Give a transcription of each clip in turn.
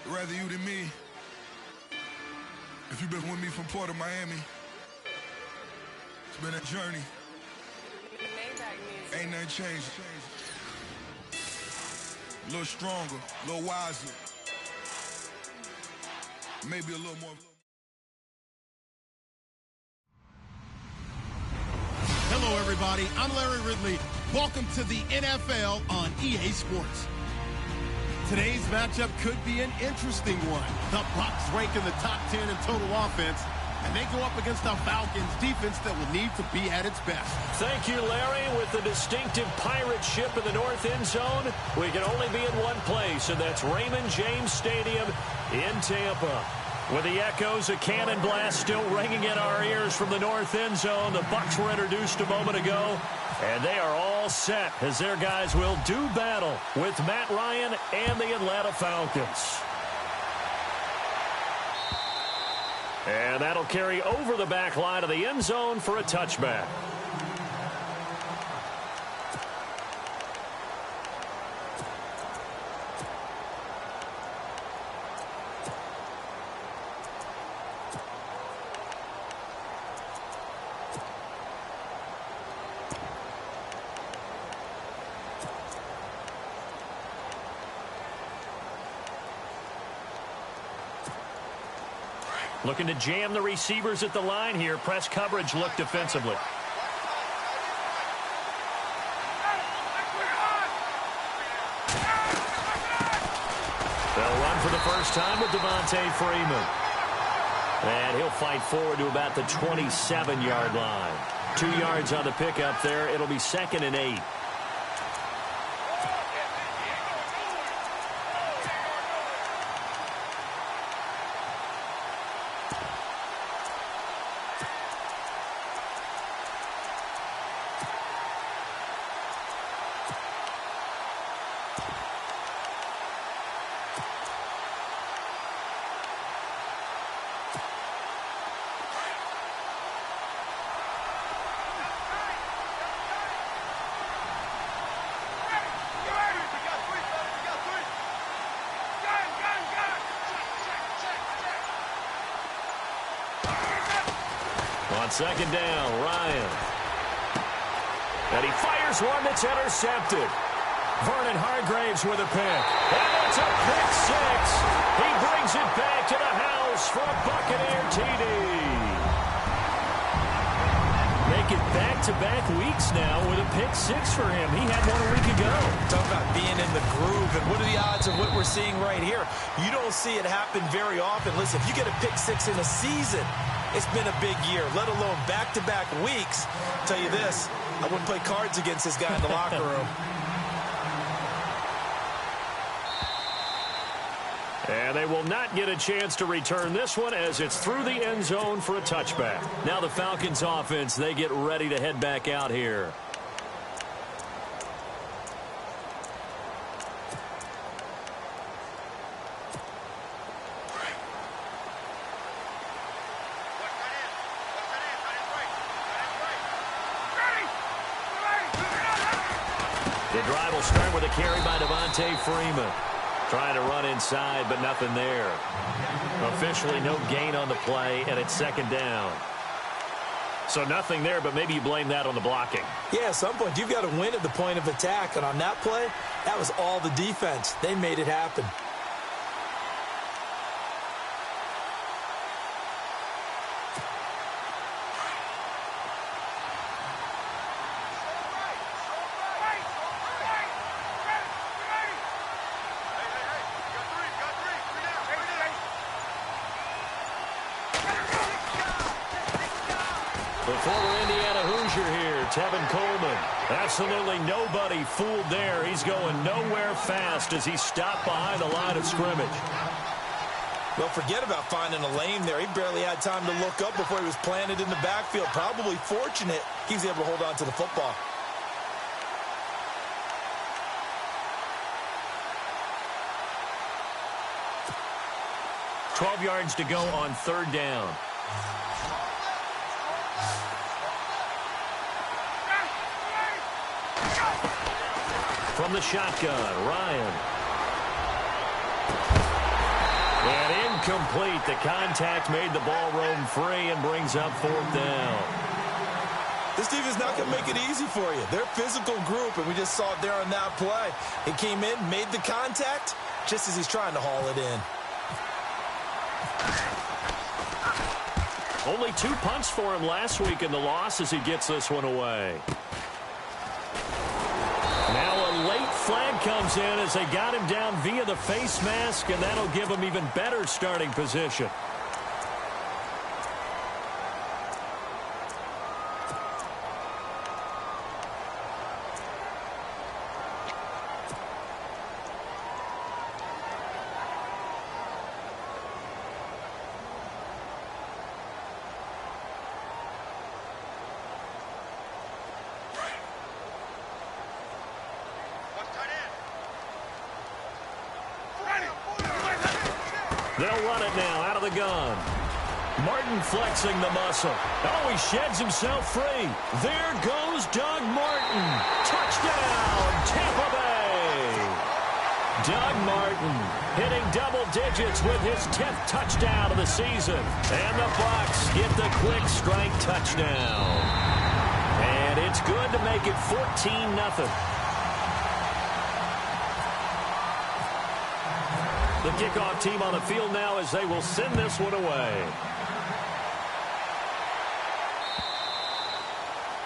Rather you than me. If you've been with me from Port of Miami, it's been a journey. Ain't nothing changed. A little stronger, a little wiser. Maybe a little more. Hello, everybody. I'm Larry Ridley. Welcome to the NFL on EA Sports. Today's matchup could be an interesting one. The Bucs rank in the top 10 in total offense, and they go up against a Falcons defense that will need to be at its best. Thank you, Larry. With the distinctive pirate ship in the north end zone, we can only be in one place, and that's Raymond James Stadium in Tampa. With the echoes of cannon blast still ringing in our ears from the north end zone, the Bucs were introduced a moment ago, and they are all set as their guys will do battle with Matt Ryan and the Atlanta Falcons. And that'll carry over the back line of the end zone for a touchback. Looking to jam the receivers at the line here. Press coverage look defensively. They'll run for the first time with Devontae Freeman. And he'll fight forward to about the 27-yard line. 2 yards on the pickup there. It'll be 2nd and 8. On 2nd down, Ryan. And he fires one that's intercepted. Vernon Hargraves with a pick. And it's a pick 6. He brings it back to the house for a Buccaneer TD. Make it back-to-back weeks now with a pick 6 for him. He had one a week ago. Talk about being in the groove, and what are the odds of what we're seeing right here? You don't see it happen very often. Listen, if you get a pick 6 in a season, it's been a big year, let alone back-to-back weeks. I'll tell you this, I wouldn't play cards against this guy in the locker room. And they will not get a chance to return this one as it's through the end zone for a touchback. Now the Falcons offense, they get ready to head back out here. The drive will start with a carry by Devontae Freeman. Trying to run inside, but nothing there. Officially no gain on the play, and it's 2nd down. So nothing there, but maybe you blame that on the blocking. Yeah, at some point, you've got to win at the point of attack. And on that play, that was all the defense. They made it happen. The former Indiana Hoosier here, Tevin Coleman. Absolutely nobody fooled there. He's going nowhere fast as he stopped behind the line of scrimmage. Well, forget about finding a lane there. He barely had time to look up before he was planted in the backfield. Probably fortunate he was able to hold on to the football. $12 yards to go on 3rd down. From the shotgun, Ryan. And incomplete. The contact made the ball roam free and brings up 4th down. This defense is not going to make it easy for you. They're a physical group, and we just saw it there on that play. He came in, made the contact, just as he's trying to haul it in. Only 2 punts for him last week in the loss as he gets this one away. Now a late flag comes in as they got him down via the face mask, and that'll give him even better starting position. They'll run it now out of the gun. Martin flexing the muscle. Oh, he sheds himself free. There goes Doug Martin. Touchdown, Tampa Bay. Doug Martin hitting double digits with his 10th touchdown of the season. And the Bucs get the quick strike touchdown. And it's good to make it 14-0. The kickoff team on the field now as they will send this one away.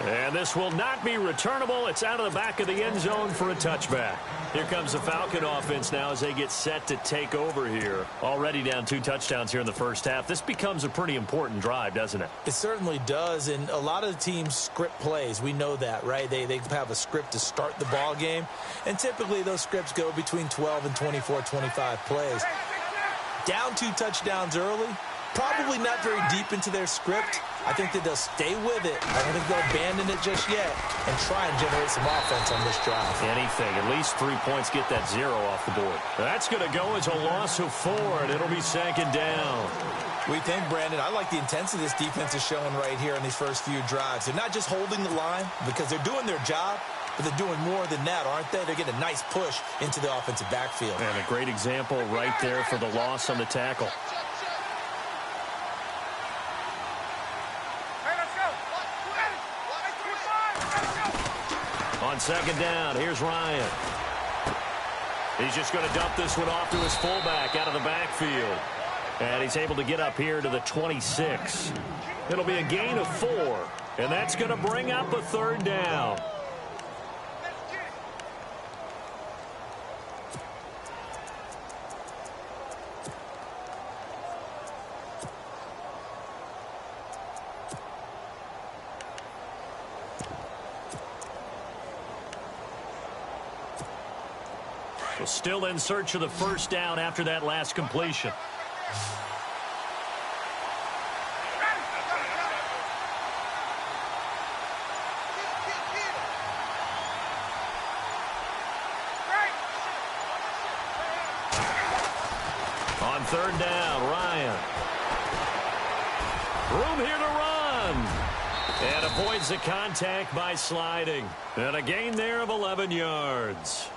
And this will not be returnable. It's out of the back of the end zone for a touchback. Here comes the Falcon offense now as they get set to take over here. Already down 2 touchdowns here in the first half. This becomes a pretty important drive, doesn't it? It certainly does, and a lot of the teams script plays. We know that, right? They have a script to start the ball game, and typically those scripts go between 12 and 24, 25 plays. Down 2 touchdowns early, probably not very deep into their script. I think that they'll stay with it. I don't think they'll abandon it just yet and try and generate some offense on this drive. Anything. At least 3 points, get that 0 off the board. That's going to go as a loss of 4, and it'll be 2nd down. We think, Brandon, I like the intensity this defense is showing right here in these first few drives. They're not just holding the line because they're doing their job, but they're doing more than that, aren't they? They're getting a nice push into the offensive backfield. And a great example right there for the loss on the tackle. On 2nd down, here's Ryan. He's just going to dump this one off to his fullback out of the backfield. And he's able to get up here to the 26. It'll be a gain of 4. And that's going to bring up a 3rd down. Still in search of the 1st down after that last completion. On 3rd down, Ryan. Room here to run. And avoids the contact by sliding. And a gain there of 11 yards.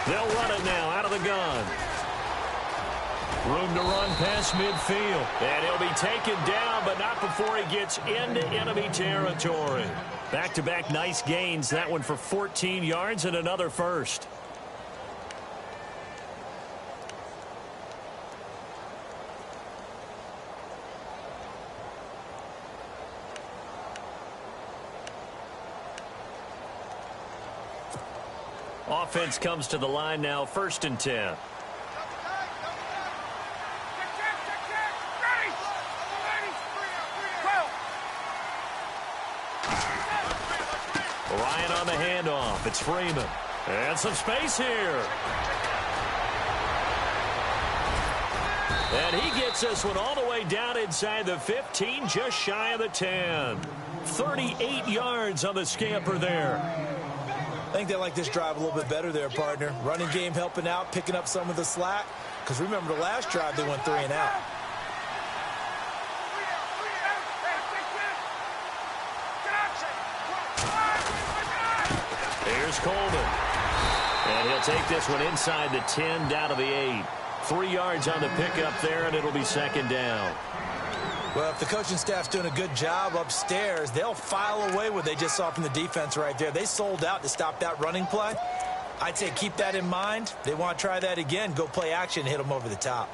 They'll run it now out of the gun. Room to run past midfield. And he'll be taken down, but not before he gets into enemy territory. Back-to-back nice gains. That one for 14 yards and another first. Offense comes to the line now, 1st and 10. Ryan on the handoff. It's Freeman. And some space here. And he gets this one all the way down inside the 15, just shy of the 10. 38 yards on the scamper there. I think they like this drive a little bit better there, partner. Running game helping out, picking up some of the slack. Because remember the last drive, they went 3 and out. Here's Coleman. And he'll take this one inside the 10, down to the 8. 3 yards on the pickup there, and it'll be second down. Well, if the coaching staff's doing a good job upstairs, they'll file away what they just saw from the defense right there. They sold out to stop that running play. I'd say keep that in mind. They want to try that again. Go play action and hit them over the top.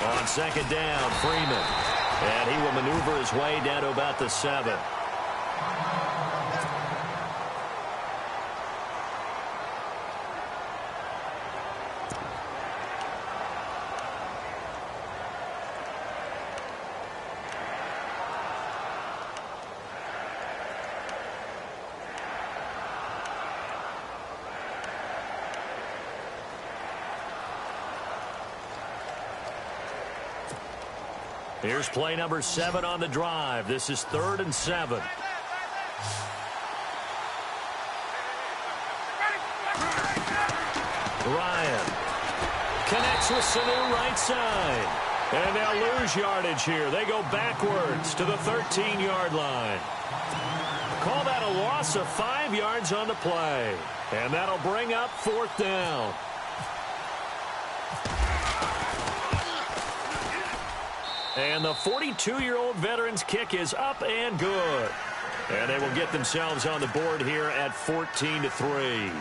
On second down, Freeman. And he will maneuver his way down to about the 7. Here's play number 7 on the drive. This is 3rd and 7. Ryan connects with Sanu right side. And they'll lose yardage here. They go backwards to the 13-yard line. Call that a loss of 5 yards on the play. And that'll bring up 4th down. And the 42-year-old veteran's kick is up and good. And they will get themselves on the board here at 14-3.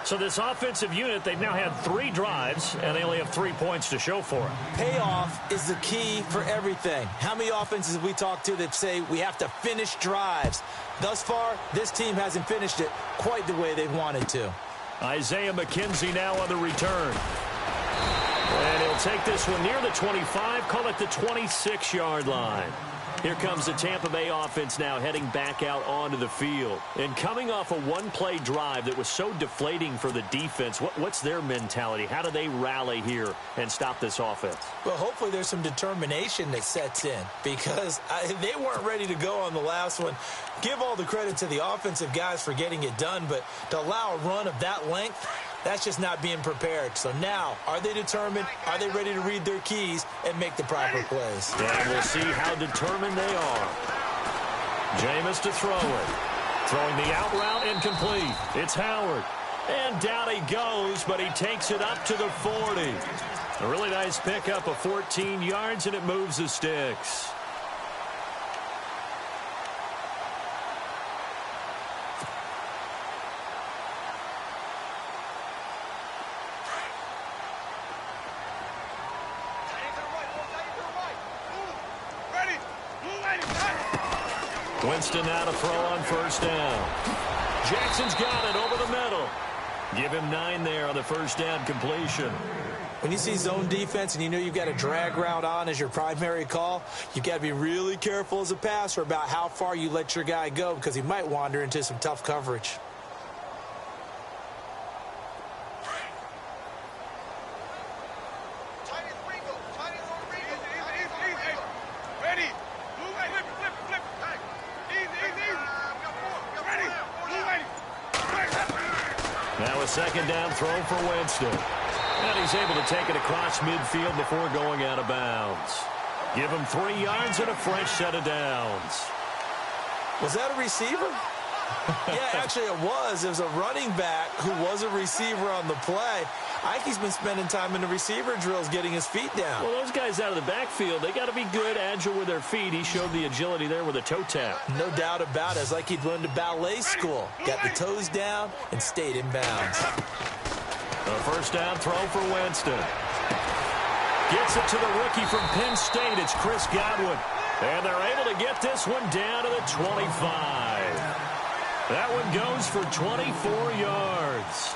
So this offensive unit, they've now had 3 drives, and they only have 3 points to show for it. Payoff is the key for everything. How many offenses have we talked to that say we have to finish drives? Thus far, this team hasn't finished it quite the way they've wanted to. Isaiah McKenzie now on the return. And he'll take this one near the 25, call it the 26-yard line. Here comes the Tampa Bay offense now heading back out onto the field. And coming off a one-play drive that was so deflating for the defense, what's their mentality? How do they rally here and stop this offense? Well, hopefully there's some determination that sets in because they weren't ready to go on the last one. Give all the credit to the offensive guys for getting it done, but to allow a run of that length, that's just not being prepared. So now, are they determined? Are they ready to read their keys and make the proper plays? And we'll see how determined they are. Jameis to throw it. Throwing the out route incomplete. It's Howard. And down he goes, but he takes it up to the 40. A really nice pickup of 14 yards, and it moves the sticks. Winston now to throw on first down. Jackson's got it over the middle. Give him 9 there on the first down completion. When you see zone defense and you know you've got a drag route on as your primary call, you've got to be really careful as a passer about how far you let your guy go because he might wander into some tough coverage. Now a second down throw for Winston. And he's able to take it across midfield before going out of bounds. Give him 3 yards and a fresh set of downs. Was that a receiver? Yeah, actually it was. It was a running back who was a receiver on the play. I think he's been spending time in the receiver drills getting his feet down. Well, those guys out of the backfield, they got to be good, agile with their feet. He showed the agility there with a toe tap. No doubt about it. It's like he'd learned to ballet school. Got the toes down and stayed in bounds. A first down throw for Winston. Gets it to the rookie from Penn State. It's Chris Godwin. And they're able to get this one down to the 25. That one goes for 24 yards.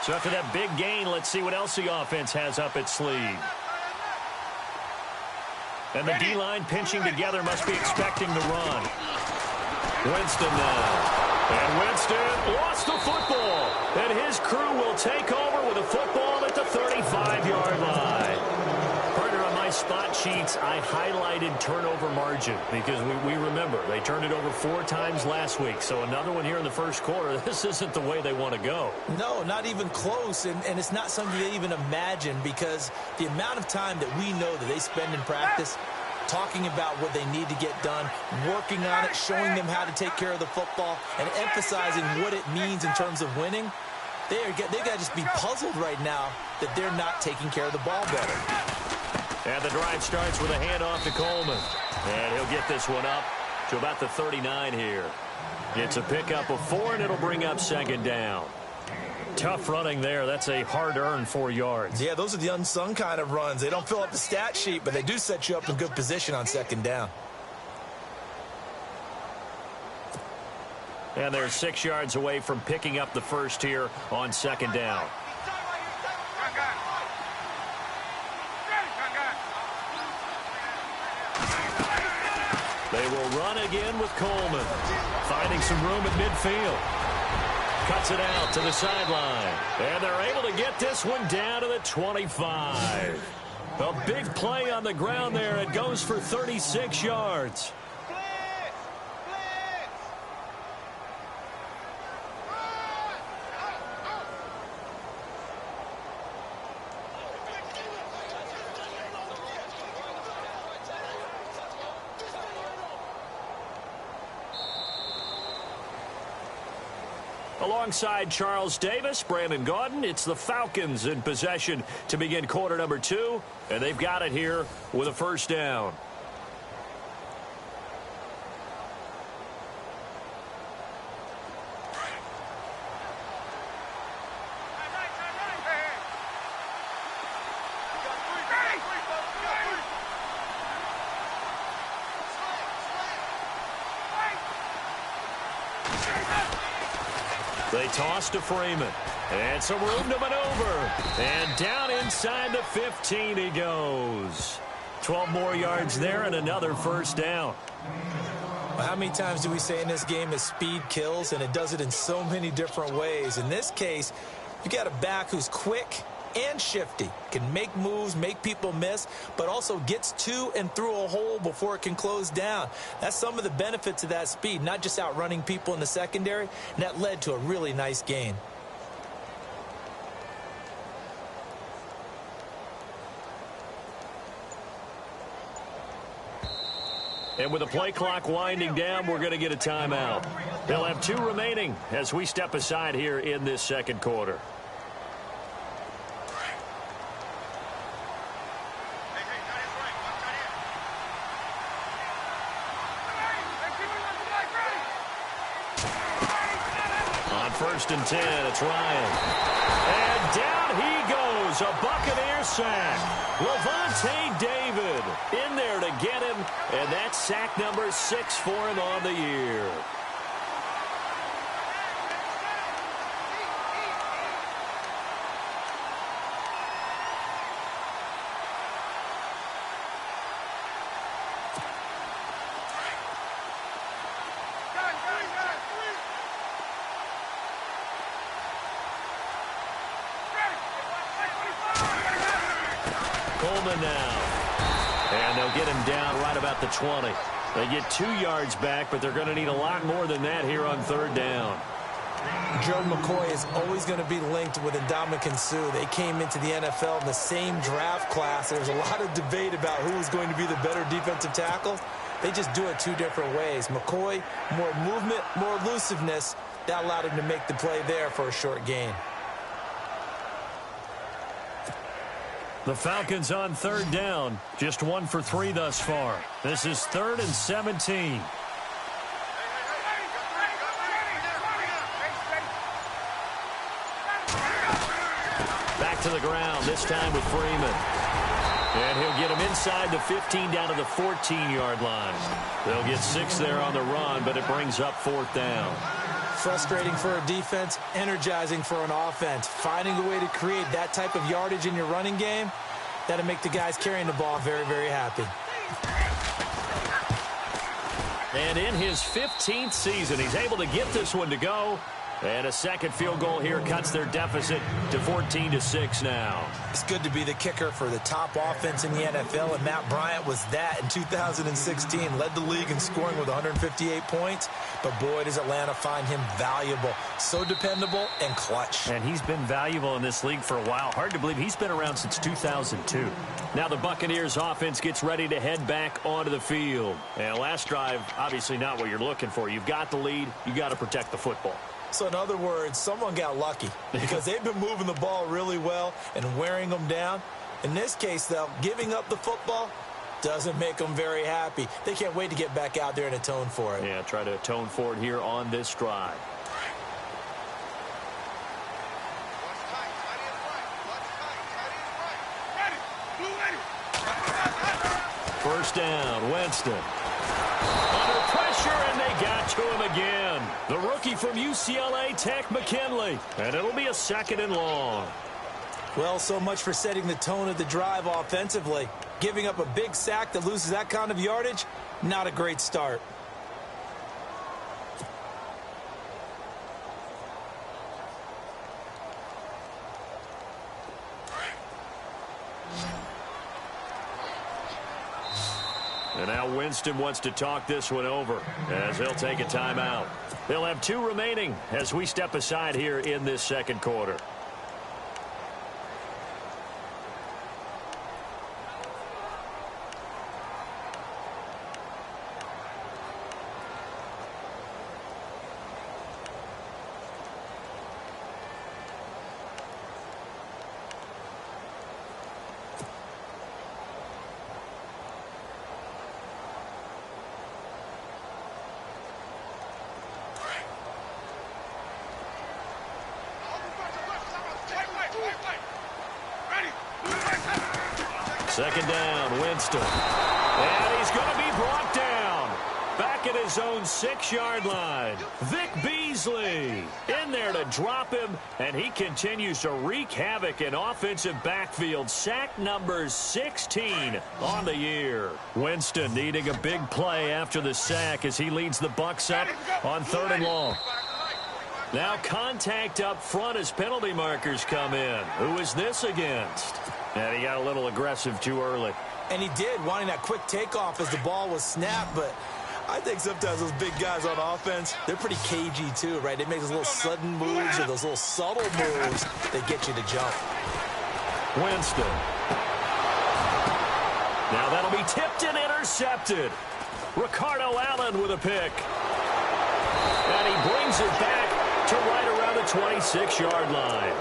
So after that big gain, let's see what else the offense has up its sleeve. And the D-line pinching together must be expecting the run. Winston now. And Winston lost the football. And his crew will take over with a football at the 35-yard line. Partner, on my spot sheets, I highlighted turnover margin because we remember they turned it over 4 times last week. So another one here in the first quarter. This isn't the way they want to go. No, not even close. And it's not something they even imagine because the amount of time that we know that they spend in practice talking about what they need to get done, working on it, showing them how to take care of the football, and emphasizing what it means in terms of winning. They got to just be puzzled right now that they're not taking care of the ball better. And the drive starts with a handoff to Coleman. And he'll get this one up to about the 39 here. It's a pickup of 4, and it'll bring up second down. Tough running there. That's a hard-earned 4 yards. Yeah, those are the unsung kind of runs. They don't fill up the stat sheet, but they do set you up in good position on second down. And they're 6 yards away from picking up the first here on second down. They will run again with Coleman, finding some room at midfield. Cuts it out to the sideline. And they're able to get this one down to the 25. A big play on the ground there. It goes for 36 yards. Alongside Charles Davis, Brandon Gaudin, it's the Falcons in possession to begin quarter number 2, and they've got it here with a first down. They toss to Freeman. And some room to maneuver. And down inside the 15 he goes. 12 more yards there and another first down. Well, how many times do we say in this game that speed kills, and it does it in so many different ways? In this case, you got a back who's quick and shifty, can make moves, make people miss, but also gets to and through a hole before it can close down. That's some of the benefits of that speed, not just outrunning people in the secondary, and that led to a really nice gain. And with the play clock winding down, we're going to get a timeout. They'll have 2 remaining as we step aside here in this second quarter. First and 10, it's Ryan. And down he goes, a Buccaneer sack. Lavonte David in there to get him, and that's sack number 6 for him on the year. Coleman now. And they'll get him down right about the 20. They get 2 yards back, but they're going to need a lot more than that here on third down. Gerald McCoy is always going to be linked with Ndamukong Suh. They came into the NFL in the same draft class. There's a lot of debate about who is going to be the better defensive tackle. They just do it 2 different ways. McCoy, more movement, more elusiveness. That allowed him to make the play there for a short gain. The Falcons on third down. Just 1 for 3 thus far. This is 3rd and 17. Back to the ground, this time with Freeman. And he'll get him inside the 15 down to the 14-yard line. They'll get 6 there on the run, but it brings up 4th down. Frustrating for a defense, energizing for an offense. Finding a way to create that type of yardage in your running game, that'll make the guys carrying the ball very, very happy. And in his 15th season, he's able to get this one to go. And a second field goal here cuts their deficit to 14-6 now. It's good to be the kicker for the top offense in the NFL, and Matt Bryant was that in 2016. Led the league in scoring with 158 points, but boy, does Atlanta find him valuable. So dependable and clutch. And he's been valuable in this league for a while. Hard to believe he's been around since 2002. Now the Buccaneers offense gets ready to head back onto the field. And last drive, obviously not what you're looking for. You've got the lead. You got to protect the football. So in other words, someone got lucky because they've been moving the ball really well and wearing them down. In this case, though, giving up the football doesn't make them very happy. They can't wait to get back out there and atone for it. Yeah, try to atone for it here on this drive. First down, Winston. Under pressure, and they got to him again. The rookie from UCLA, Tech McKinley. And it'll be a 2nd and long. Well, so much for setting the tone of the drive offensively. Giving up a big sack that loses that kind of yardage, not a great start. And now Winston wants to talk this one over as he'll take a timeout. They'll have 2 remaining as we step aside here in this second quarter. Second down, Winston. And he's going to be brought down. Back at his own 6-yard line. Vic Beasley in there to drop him, and he continues to wreak havoc in offensive backfield. Sack number 16 on the year. Winston needing a big play after the sack as he leads the Bucs up on 3rd and long. Now contact up front as penalty markers come in. Who is this against? And he got a little aggressive too early. And he did, wanting that quick takeoff as the ball was snapped, but I think sometimes those big guys on offense, they're pretty cagey too, right? They make those little sudden moves or those little subtle moves that get you to jump. Winston. Now that'll be tipped and intercepted. Ricardo Allen with a pick. And he brings it back to right around the 26-yard line.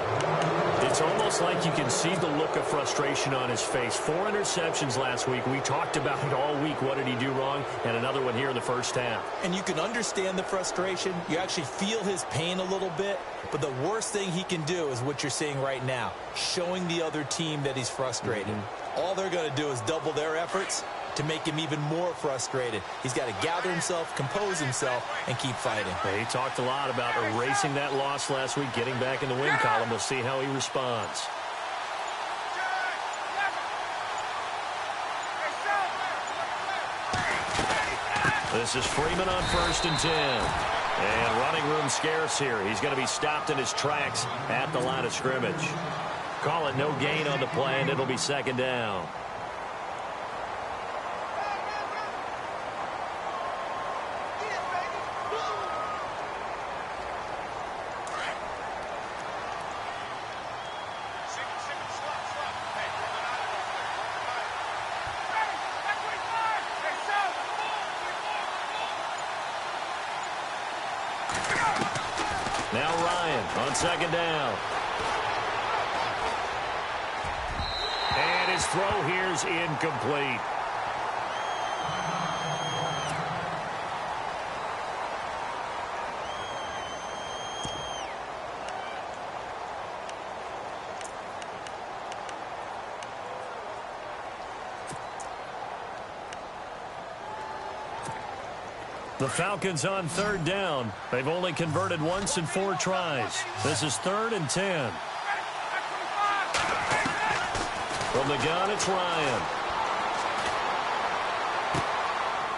It's almost like you can see the look of frustration on his face. 4 interceptions last week. We talked about it all week. What did he do wrong? And another one here in the first half. And you can understand the frustration. You actually feel his pain a little bit. But the worst thing he can do is what you're seeing right now, showing the other team that he's frustrated. All they're going to do is double their efforts to make him even more frustrated. He's got to gather himself, compose himself, and keep fighting. Well, he talked a lot about erasing that loss last week, getting back in the win column. We'll see how he responds. This is Freeman on 1st and 10. And running room scarce here. He's going to be stopped in his tracks at the line of scrimmage. Call it no gain on the play, and it'll be 2nd down. Now Ryan on 2nd down. And his throw here's incomplete. The Falcons on third down. They've only converted once in 4 tries. This is 3rd and 10. From the gun, it's Ryan.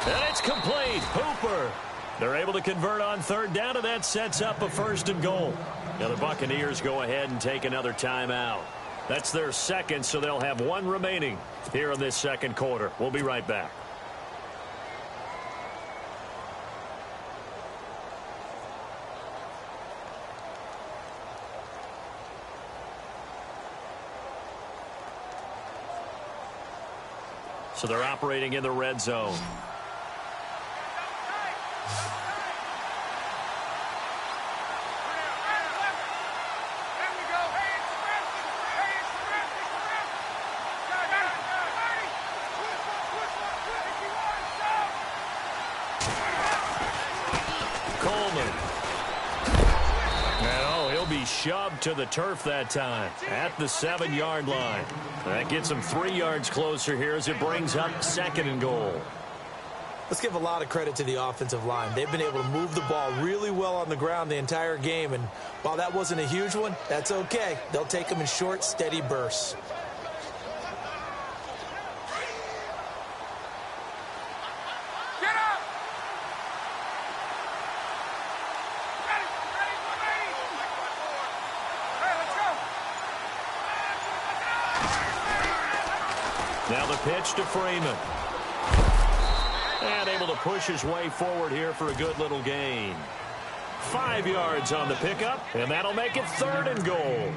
And it's complete. Hooper. They're able to convert on third down, and that sets up a 1st and goal. Now the Buccaneers go ahead and take another timeout. That's their second, so they'll have 1 remaining here in this second quarter. We'll be right back. So they're operating in the red zone. Coleman. No, he'll be shoved to the turf that time at the 7-yard line. That gets him 3 yards closer here as it brings up 2nd and goal. Let's give a lot of credit to the offensive line. They've been able to move the ball really well on the ground the entire game, and while that wasn't a huge one, that's okay. They'll take them in short, steady bursts. Now the pitch to Freeman. And able to push his way forward here for a good little gain. 5 yards on the pickup, and that'll make it 3rd and goal.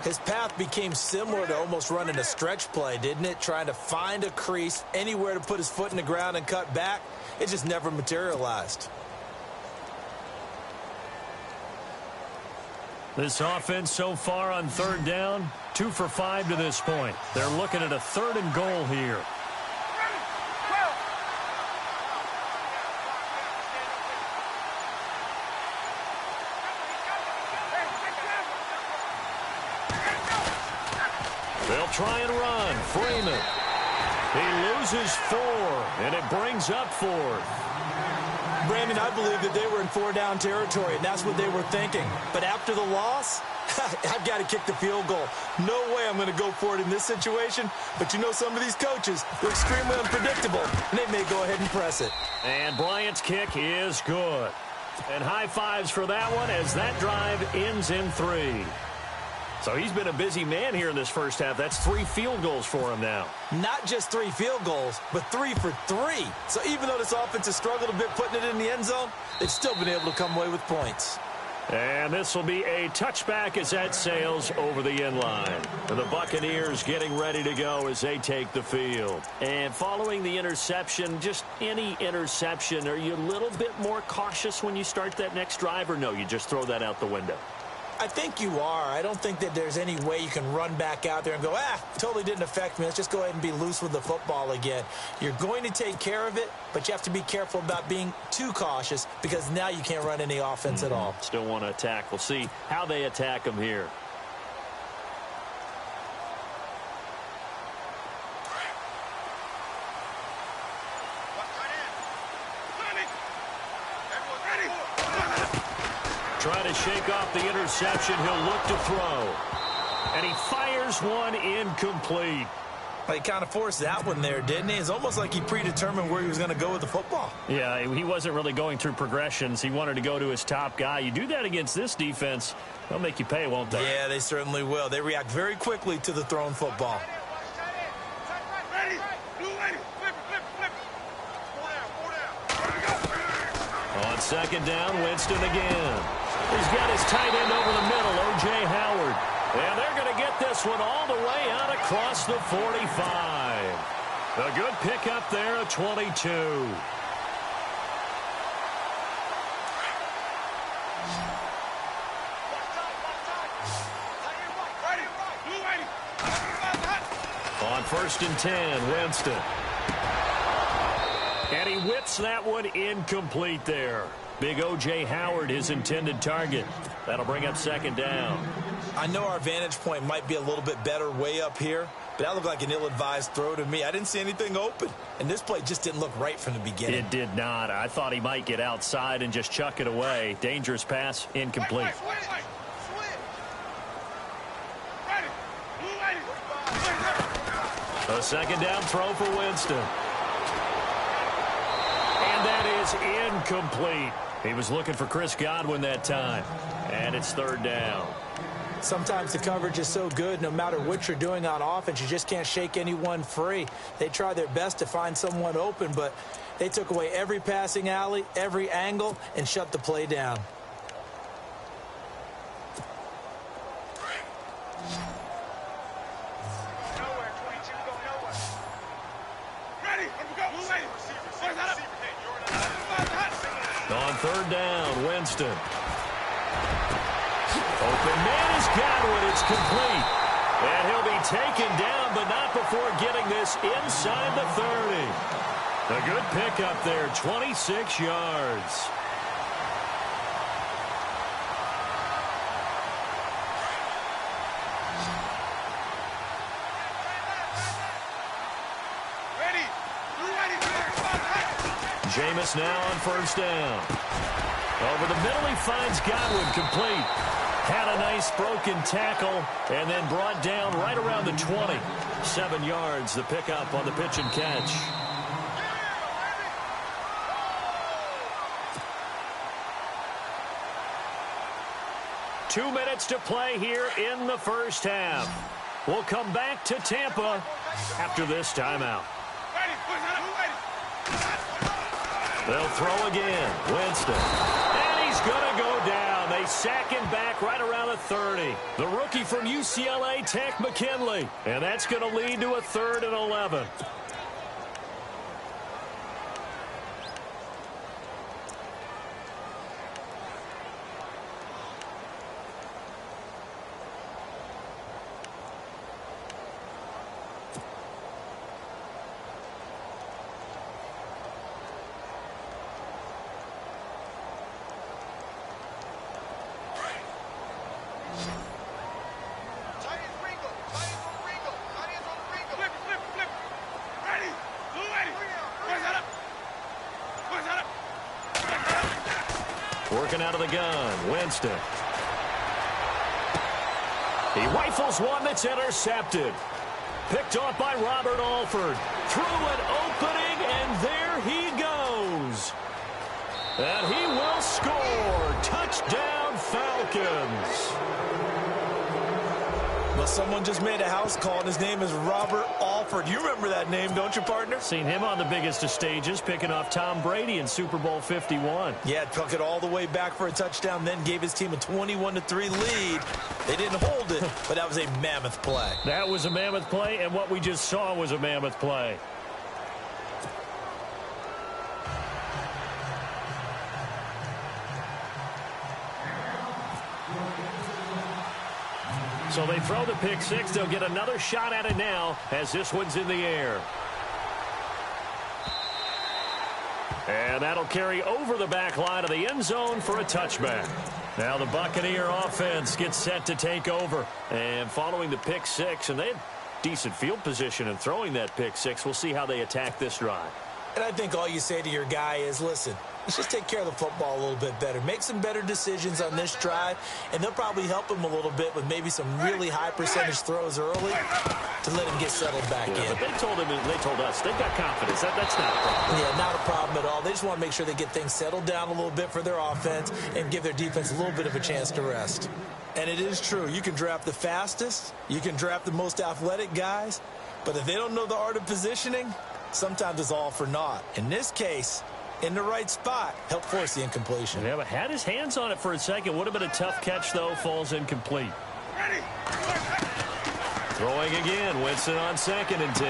His path became similar to almost running a stretch play, didn't it? Trying to find a crease, anywhere to put his foot in the ground and cut back. It just never materialized. This offense so far on third down, 2 for 5 to this point. They're looking at a 3rd and goal here. They'll try and run. Freeman. He loses 4, and it brings up 4th. Brandon, I believe that they were in 4-down territory, and that's what they were thinking. But after the loss, I've got to kick the field goal. No way I'm going to go for it in this situation. But you know, some of these coaches, they're extremely unpredictable, and they may go ahead and press it. And Bryant's kick is good. And high fives for that one as that drive ends in 3. So he's been a busy man here in this first half. That's 3 field goals for him now. Not just 3 field goals, but 3 for 3. So even though this offense has struggled a bit putting it in the end zone, they've still been able to come away with points. And this will be a touchback as that sails over the end line. And the Buccaneers getting ready to go as they take the field. And following the interception, just any interception, are you a little bit more cautious when you start that next drive, or no, you just throw that out the window? I think you are. I don't think that there's any way you can run back out there and go, totally didn't affect me. Let's just go ahead and be loose with the football again. You're going to take care of it, but you have to be careful about being too cautious because now you can't run any offense at all. Still want to attack. We'll see how they attack them here. Trying to shake off the interception. He'll look to throw. And he fires one incomplete. Well, he kind of forced that one there, didn't he? It's almost like he predetermined where he was going to go with the football. Yeah, he wasn't really going through progressions. He wanted to go to his top guy. You do that against this defense, they'll make you pay, won't they? Yeah, they certainly will. They react very quickly to the thrown football. On second down, Winston again. He's got his tight end over the middle, O.J. Howard. And they're going to get this one all the way out across the 45. A good pickup there at 22. On 1st and 10, Winston. And he whips that one incomplete there. Big O.J. Howard, his intended target. That'll bring up 2nd down. I know our vantage point might be a little bit better way up here, but that looked like an ill-advised throw to me. I didn't see anything open, and this play just didn't look right from the beginning. It did not. I thought he might get outside and just chuck it away. Dangerous pass, incomplete. A 2nd down throw for Winston. And that is incomplete. He was looking for Chris Godwin that time. And it's 3rd down. Sometimes the coverage is so good, no matter what you're doing on offense, you just can't shake anyone free. They try their best to find someone open, but they took away every passing alley, every angle, and shut the play down. On 3rd down, Winston. Open man is Godwin. It's complete. And he'll be taken down, but not before getting this inside the 30. A good pickup there, 26 yards. Jameis now on 1st down. Over the middle, he finds Godwin complete. Had a nice broken tackle and then brought down right around the 20. 7 yards, the pickup on the pitch and catch. Two minutes to play here in the 1st half. We'll come back to Tampa after this timeout. They'll throw again. Winston. And he's going to go down. They sack him back right around the 30. The rookie from UCLA, Tech McKinley. And that's going to lead to a 3rd and 11. Working out of the gun, Winston. He rifles one that's intercepted. Picked off by Robert Alford. Through an opening, and there he goes. And he will score. Touchdown, Falcons. Well, someone just made a house call, and his name is Robert Alford. You remember that name, don't you, partner? Seen him on the biggest of stages, picking off Tom Brady in Super Bowl 51. Yeah, took it all the way back for a touchdown, then gave his team a 21-3 lead. They didn't hold it, but that was a mammoth play. That was a mammoth play, and what we just saw was a mammoth play. So they throw the pick six. They'll get another shot at it now as this one's in the air. And that'll carry over the back line of the end zone for a touchback. Now the Buccaneer offense gets set to take over. And following the pick six, and they had decent field position in throwing that pick six. We'll see how they attack this drive. And I think all you say to your guy is, listen, let's just take care of the football a little bit better. Make some better decisions on this drive, and they'll probably help him a little bit with maybe some really high percentage throws early to let him get settled back in. But they told us they've got confidence. That's not a problem. Yeah, not a problem at all. They just want to make sure they get things settled down a little bit for their offense and give their defense a little bit of a chance to rest. And it is true. You can draft the fastest. You can draft the most athletic guys. But if they don't know the art of positioning, sometimes it's all for naught. In this case, in the right spot, helped force the incompletion. Yeah, but had his hands on it for a second. Would have been a tough catch, though. Falls incomplete. Throwing again. Winston on 2nd and 10.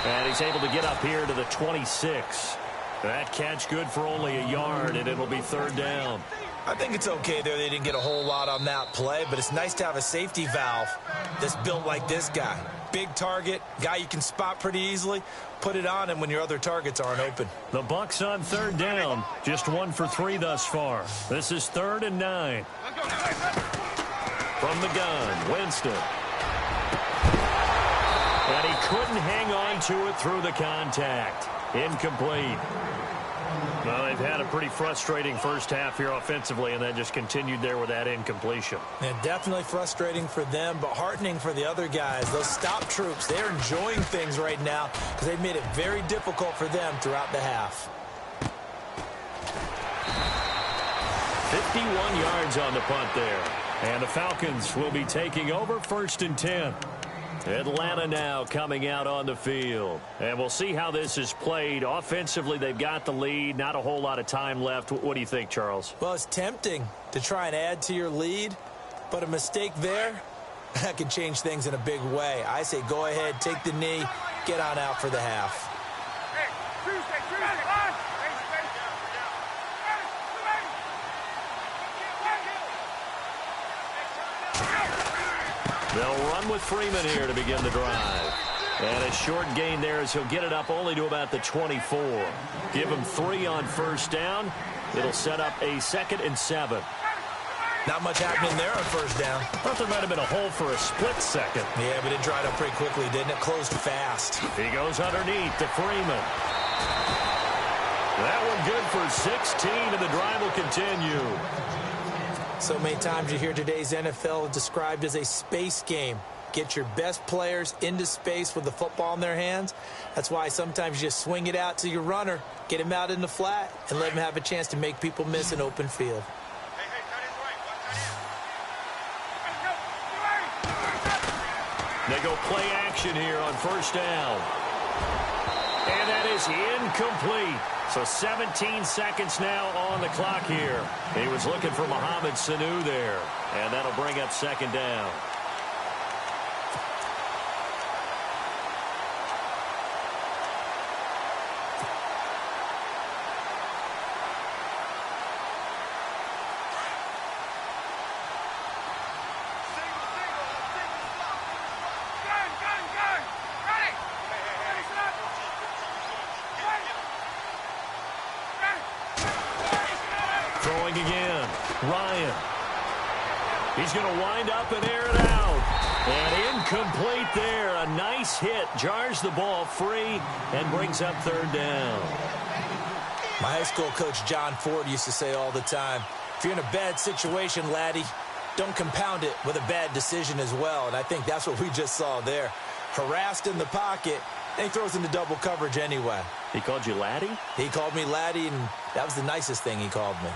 And he's able to get up here to the 26. That catch good for only a yard, and it'll be 3rd down. I think it's okay there. They didn't get a whole lot on that play, but it's nice to have a safety valve that's built like this guy. big target, guy you can spot pretty easily, put it on him when your other targets aren't open. The Bucs on third down. Just 1 for 3 thus far. This is 3rd and 9. From the gun, Winston. And he couldn't hang on to it through the contact. Incomplete. Well, they've had a pretty frustrating first half here offensively, and then just continued there with that incompletion. Yeah, definitely frustrating for them, but heartening for the other guys. Those stop troops, they're enjoying things right now because they've made it very difficult for them throughout the half. 51 yards on the punt there. And the Falcons will be taking over 1st and 10. Atlanta now coming out on the field. And we'll see how this is played. Offensively, they've got the lead. Not a whole lot of time left. What do you think, Charles? Well, it's tempting to try and add to your lead, but a mistake there, that can change things in a big way. I say go ahead, take the knee, get on out for the half. They'll run with Freeman here to begin the drive. And a short gain there as he'll get it up only to about the 24. Give him 3 on first down. It'll set up a 2nd and 7. Not much happening there on first down. Thought there might have been a hole for a split second. Yeah, but it dried up pretty quickly, didn't it? Closed fast. He goes underneath to Freeman. That one good for 16, and the drive will continue. So many times you hear today's NFL described as a space game. Get your best players into space with the football in their hands. That's why sometimes you just swing it out to your runner, get him out in the flat, and let him have a chance to make people miss an open field. They go play action here on first down. And that is incomplete. So 17 seconds now on the clock here. He was looking for Mohamed Sanu there. And that'll bring up 2nd down. Throwing again. Ryan. He's going to wind up and air it out. And incomplete there. A nice hit. Jars the ball free and brings up 3rd down. My high school coach John Ford used to say all the time, if you're in a bad situation, laddie, don't compound it with a bad decision as well. And I think that's what we just saw there. Harassed in the pocket, and he throws into double coverage anyway. He called you laddie? He called me laddie, and that was the nicest thing he called me.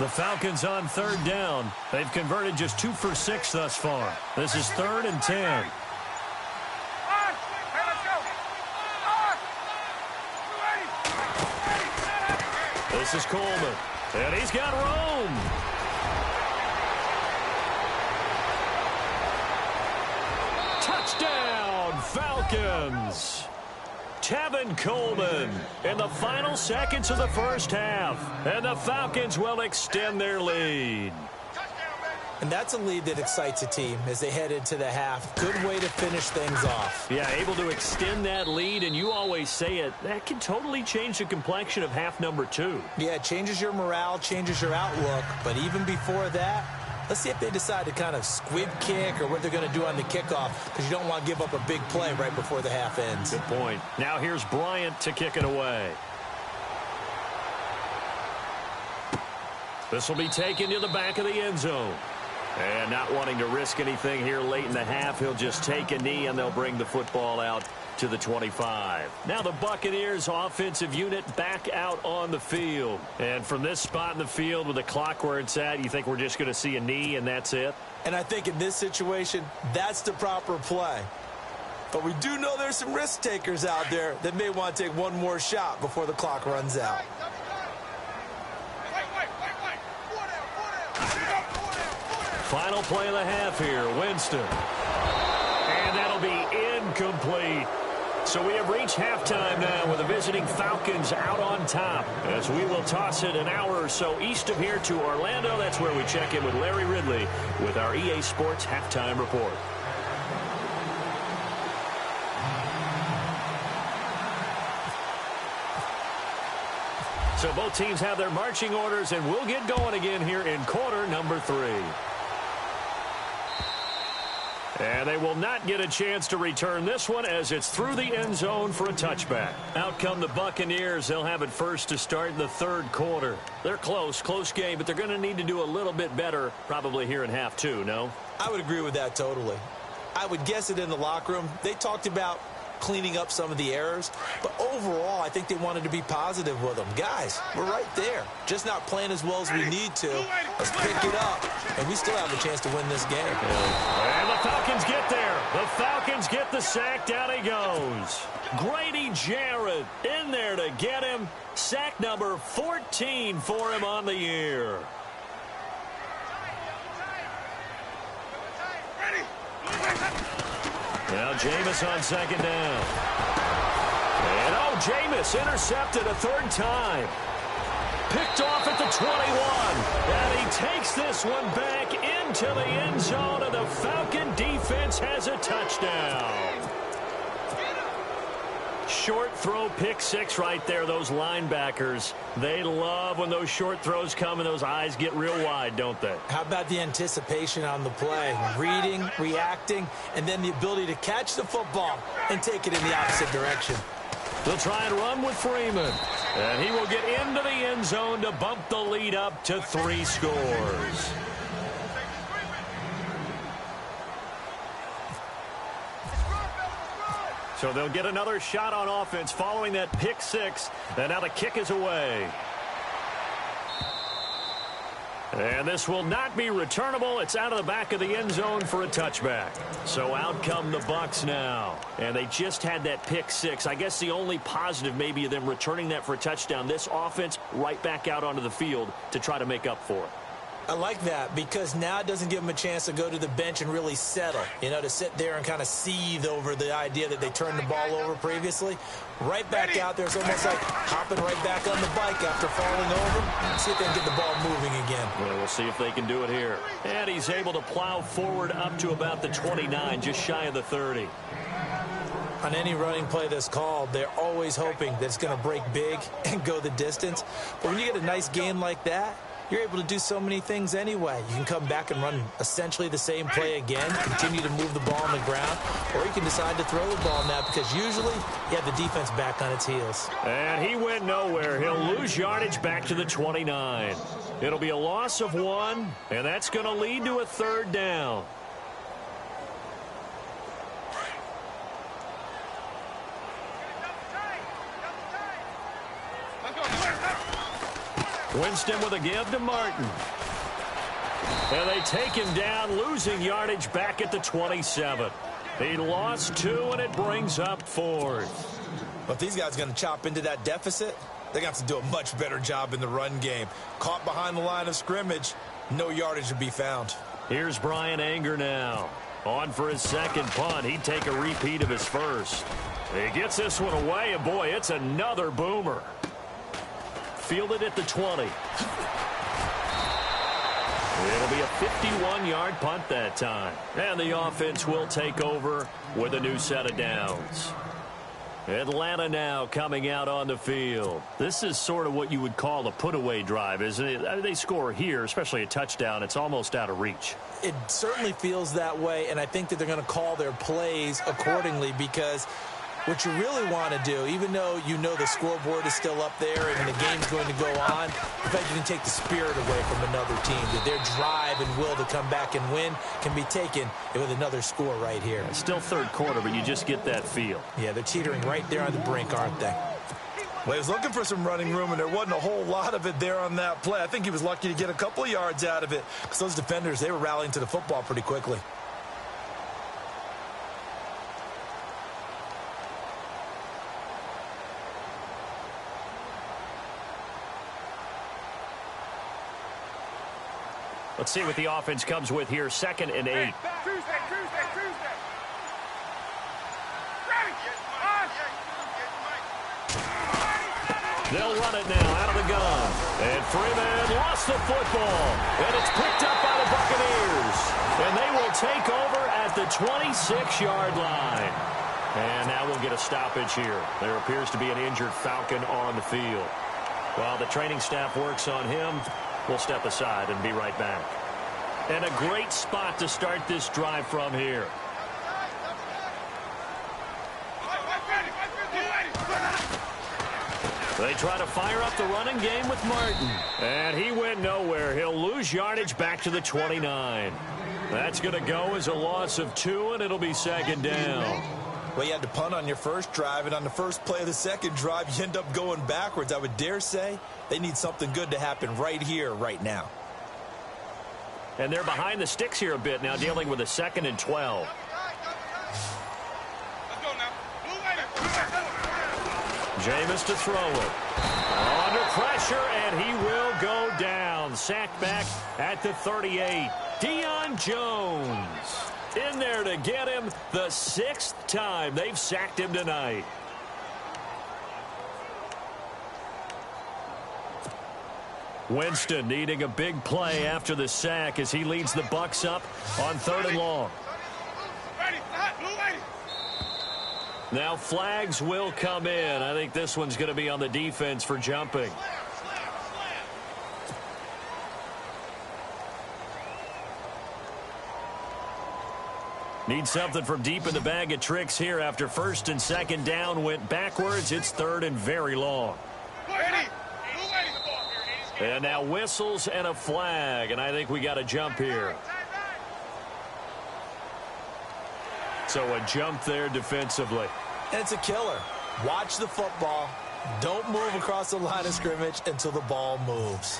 The Falcons on 3rd down. They've converted just 2 for 6 thus far. This is 3rd and 10. This is Coleman. And he's got Rome. Touchdown, Falcons. Tevin Coleman in the final seconds of the first half. And the Falcons will extend their lead. And that's a lead that excites a team as they head into the half. Good way to finish things off. Yeah, able to extend that lead, and you always say it, that can totally change the complexion of half number 2. Yeah, it changes your morale, changes your outlook. But even before that, let's see if they decide to kind of squib kick or what they're going to do on the kickoff, because you don't want to give up a big play right before the half ends. Good point. Now here's Bryant to kick it away. This will be taken to the back of the end zone. And not wanting to risk anything here late in the half, he'll just take a knee and they'll bring the football out to the 25. Now the Buccaneers offensive unit back out on the field. And from this spot in the field with the clock where it's at, you think we're just going to see a knee and that's it? And I think in this situation, that's the proper play. But we do know there's some risk takers out there that may want to take one more shot before the clock runs out. Final play of the half here, Winston. And that'll be incomplete. So we have reached halftime now with the visiting Falcons out on top as we will toss it an hour or so east of here to Orlando. That's where we check in with Larry Ridley with our EA Sports halftime report. So both teams have their marching orders, and we'll get going again here in quarter number 3. And they will not get a chance to return this one as it's through the end zone for a touchback. Out come the Buccaneers. They'll have it first to start the third quarter. They're close game, but they're going to need to do a little bit better probably here in half 2, no? I would agree with that totally. I would guess it in the locker room. They talked about cleaning up some of the errors, but overall I think they wanted to be positive with them. Guys, we're right there, just not playing as well as we need to. Let's pick it up, and we still have a chance to win this game. And the Falcons get there. The Falcons get the sack. Down he goes. Grady Jarrett in there to get him. Sack number 14 for him on the year. Now Jameis on second down. And Jameis intercepted a third time. Picked off at the 21. And he takes this one back into the end zone, and the Falcon defense has a touchdown. Short throw, pick 6 right there. Those linebackers, they love when those short throws come and those eyes get real wide, don't they? How about the anticipation on the play? Reading, reacting, and then the ability to catch the football and take it in the opposite direction. They'll try and run with Freeman. And he will get into the end zone to bump the lead up to 3 scores. So they'll get another shot on offense following that pick 6. And now the kick is away. And this will not be returnable. It's out of the back of the end zone for a touchback. So out come the Bucs now. And they just had that pick 6. I guess the only positive maybe of them returning that for a touchdown. This offense right back out onto the field to try to make up for it. I like that because now it doesn't give them a chance to go to the bench and really settle, to sit there and kind of seethe over the idea that they turned the ball over previously. Right back out there, it's almost like hopping right back on the bike after falling over. See if they can get the ball moving again. Well, we'll see if they can do it here. And he's able to plow forward up to about the 29, just shy of the 30. On any running play that's called, they're always hoping that it's going to break big and go the distance. But when you get a nice game like that, you're able to do so many things anyway. You can come back and run essentially the same play again, continue to move the ball on the ground, or you can decide to throw the ball now because usually you have the defense back on its heels. And he went nowhere. He'll lose yardage back to the 29. It'll be a loss of 1, and that's going to lead to a third down. Winston with a give to Martin. And they take him down, losing yardage back at the 27. He lost 2, and it brings up 4th. But if these guys are going to chop into that deficit, they're going to have to do a much better job in the run game. Caught behind the line of scrimmage, no yardage to be found. Here's Brian Anger now. On for his second punt. He'd take a repeat of his first. He gets this one away, and boy, it's another boomer. Fielded at the 20. It'll be a 51-yard punt that time. And the offense will take over with a new set of downs. Atlanta now coming out on the field. This is sort of what you would call a put-away drive, isn't it? I mean, they score here, especially a touchdown. It's almost out of reach. It certainly feels that way, and I think that they're going to call their plays accordingly because what you really want to do, even though you know the scoreboard is still up there and the game's going to go on, in fact, you can take the spirit away from another team. That their drive and will to come back and win can be taken with another score right here. It's still third quarter, but you just get that feel. Yeah, they're teetering right there on the brink, aren't they? Well, he was looking for some running room, and there wasn't a whole lot of it there on that play. I think he was lucky to get a couple of yards out of it because those defenders, they were rallying to the football pretty quickly. Let's see what the offense comes with here. 2nd and 8. They'll run it now out of the gun. And Freeman lost the football. And it's picked up by the Buccaneers. And they will take over at the 26-yard line. And now we'll get a stoppage here. There appears to be an injured Falcon on the field. While the training staff works on him, we'll step aside and be right back. And a great spot to start this drive from here. They try to fire up the running game with Martin. And he went nowhere. He'll lose yardage back to the 29. That's going to go as a loss of 2, and it'll be second down. Well, you had to punt on your first drive, and on the first play of the second drive, you end up going backwards. I would dare say they need something good to happen right here, right now. And they're behind the sticks here a bit now, dealing with a 2nd and 12. Jameis to throw it. Under pressure, and he will go down. Sacked back at the 38. Deion Jones in there to get him the 6th time they've sacked him tonight. Winston needing a big play after the sack as he leads the Bucs up on 3rd and long. Now flags will come in. I think this one's going to be on the defense for jumping. Need something from deep in the bag of tricks here after 1st and 2nd down went backwards. It's 3rd and very long. And now whistles and a flag, and I think we got a jump here. So a jump there defensively. And it's a killer. Watch the football. Don't move across the line of scrimmage until the ball moves.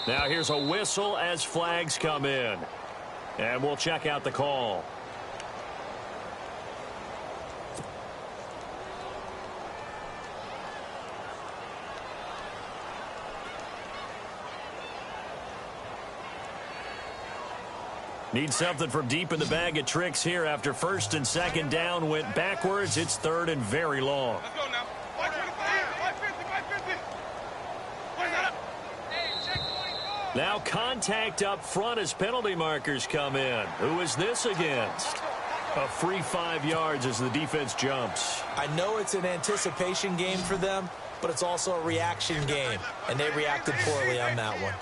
Now here's a whistle as flags come in. And we'll check out the call. Need something from deep in the bag of tricks here after 1st and 2nd down went backwards. It's 3rd and very long. Let's go now. Now contact up front as penalty markers come in. Who is this against? A free 5 yards as the defense jumps. I know it's an anticipation game for them, but it's also a reaction game, and they reacted poorly on that one.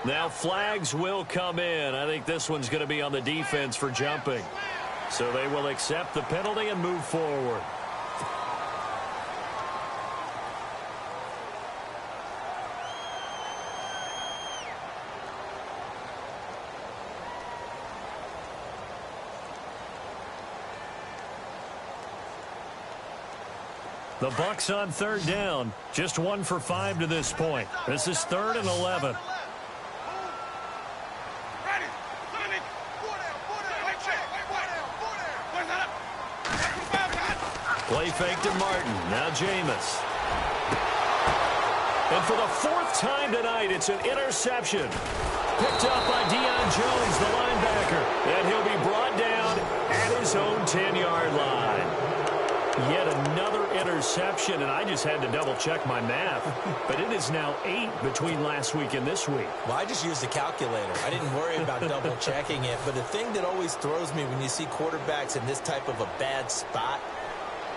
Now flags will come in. I think this one's going to be on the defense for jumping. So they will accept the penalty and move forward. The Bucs on 3rd down. Just 1 for 5 to this point. This is 3rd and 11. Play fake to Martin. Now Jameis. And for the 4th time tonight, it's an interception. Picked up by Deion Jones, the linebacker. And he'll be brought down at his own 10-yard line. Yet another interception, and I just had to double-check my math. But it is now 8 between last week and this week. Well, I just used a calculator. I didn't worry about double-checking it. But the thing that always throws me when you see quarterbacks in this type of a bad spot,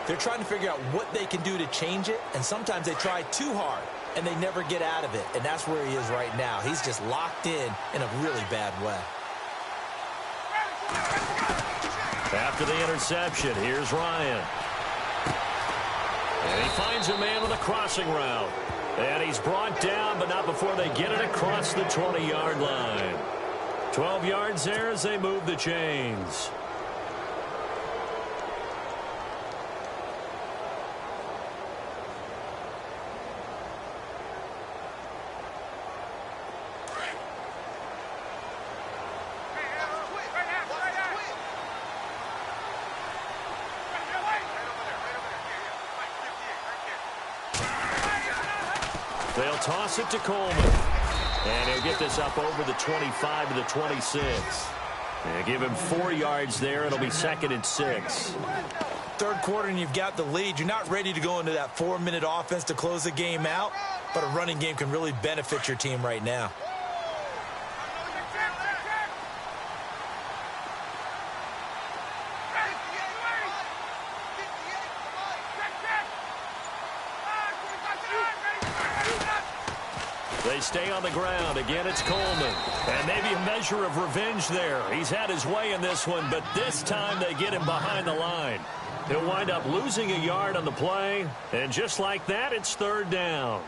they're trying to figure out what they can do to change it, and sometimes they try too hard, and they never get out of it. And that's where he is right now. He's just locked in a really bad way. After the interception, here's Ryan. And he finds a man with a crossing route. And he's brought down, but not before they get it across the 20-yard line. 12 yards there as they move the chains. They'll toss it to Coleman. And he'll get this up over the 25 to the 26. And give him 4 yards there. It'll be 2nd and 6. Third quarter and you've got the lead. You're not ready to go into that 4-minute offense to close the game out, but a running game can really benefit your team right now. They stay on the ground. Again, it's Coleman. And maybe a measure of revenge there. He's had his way in this one, but this time they get him behind the line. He'll wind up losing a yard on the play, and just like that, it's 3rd down.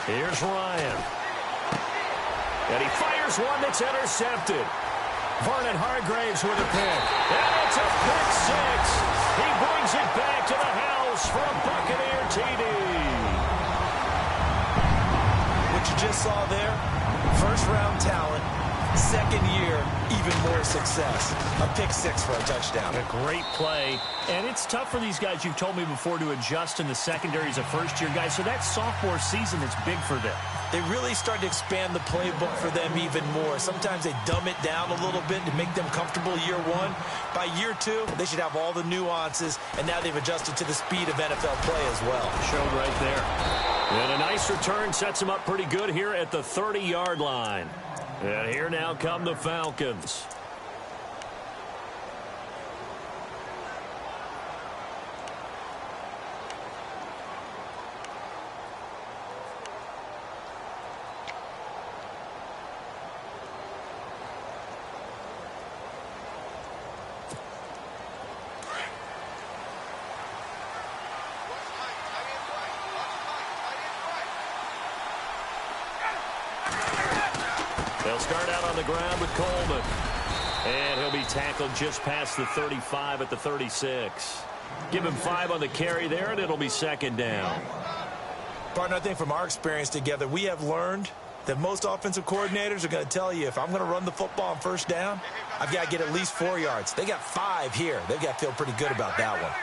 Here's Ryan. And he fires one that's intercepted. Vernon Hargraves with a pick. And it's a pick 6. He brings it back to the house for a Buccaneer TD. What you just saw there, first-round talent, second year, even more success. A pick 6 for a touchdown. A great play. And it's tough for these guys, you've told me before, to adjust in the secondary as a first-year guy. So that sophomore season is big for them. They really start to expand the playbook for them even more. Sometimes they dumb it down a little bit to make them comfortable year 1. By year 2, they should have all the nuances, and now they've adjusted to the speed of NFL play as well. Showed right there. And a nice return sets them up pretty good here at the 30-yard line. And here now come the Falcons. They'll start out on the ground with Coleman. And he'll be tackled just past the 35 at the 36. Give him 5 on the carry there, and it'll be 2nd down. Partner, I think from our experience together, we have learned that most offensive coordinators are going to tell you, if I'm going to run the football on first down, I've got to get at least 4 yards. They got 5 here. They've got to feel pretty good about that one.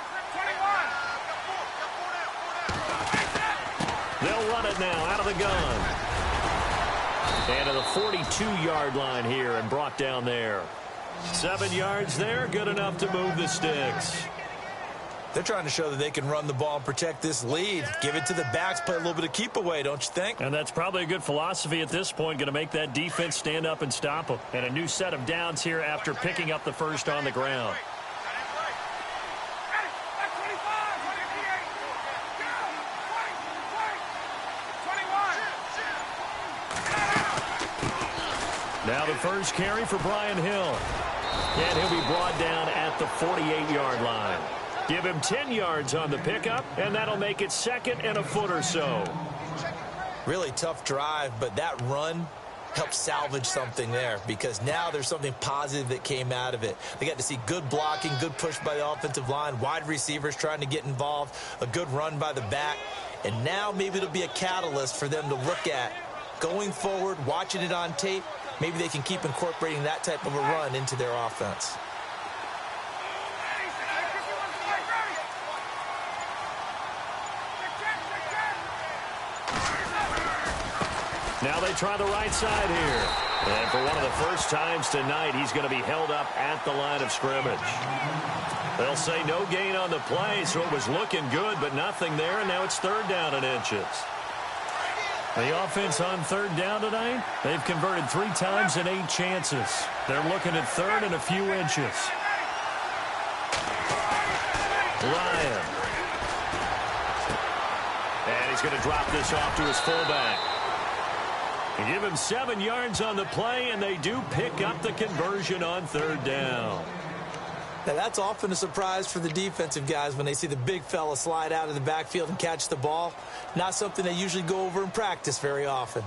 They'll run it now out of the gun. And to the 42-yard line here and brought down there. 7 yards there, good enough to move the sticks. They're trying to show that they can run the ball and protect this lead. Give it to the backs, play a little bit of keep away, don't you think? And that's probably a good philosophy at this point, going to make that defense stand up and stop them. And a new set of downs here after picking up the first on the ground. Now the first carry for Brian Hill. And he'll be brought down at the 48-yard line. Give him 10 yards on the pickup, and that'll make it 2nd and a foot or so. Really tough drive, but that run helped salvage something there, because now there's something positive that came out of it. They got to see good blocking, good push by the offensive line, wide receivers trying to get involved, a good run by the back, and now maybe it'll be a catalyst for them to look at going forward, watching it on tape. Maybe they can keep incorporating that type of a run into their offense. Now they try the right side here. And for one of the first times tonight, he's going to be held up at the line of scrimmage. They'll say no gain on the play, so it was looking good, but nothing there, and now it's 3rd down and inches. The offense on 3rd down tonight, they've converted 3 times in 8 chances. They're looking at 3rd and a few inches. Ryan. And he's going to drop this off to his fullback. Give him 7 yards on the play, and they do pick up the conversion on 3rd down. Now, that's often a surprise for the defensive guys when they see the big fella slide out of the backfield and catch the ball. Not something they usually go over in practice very often.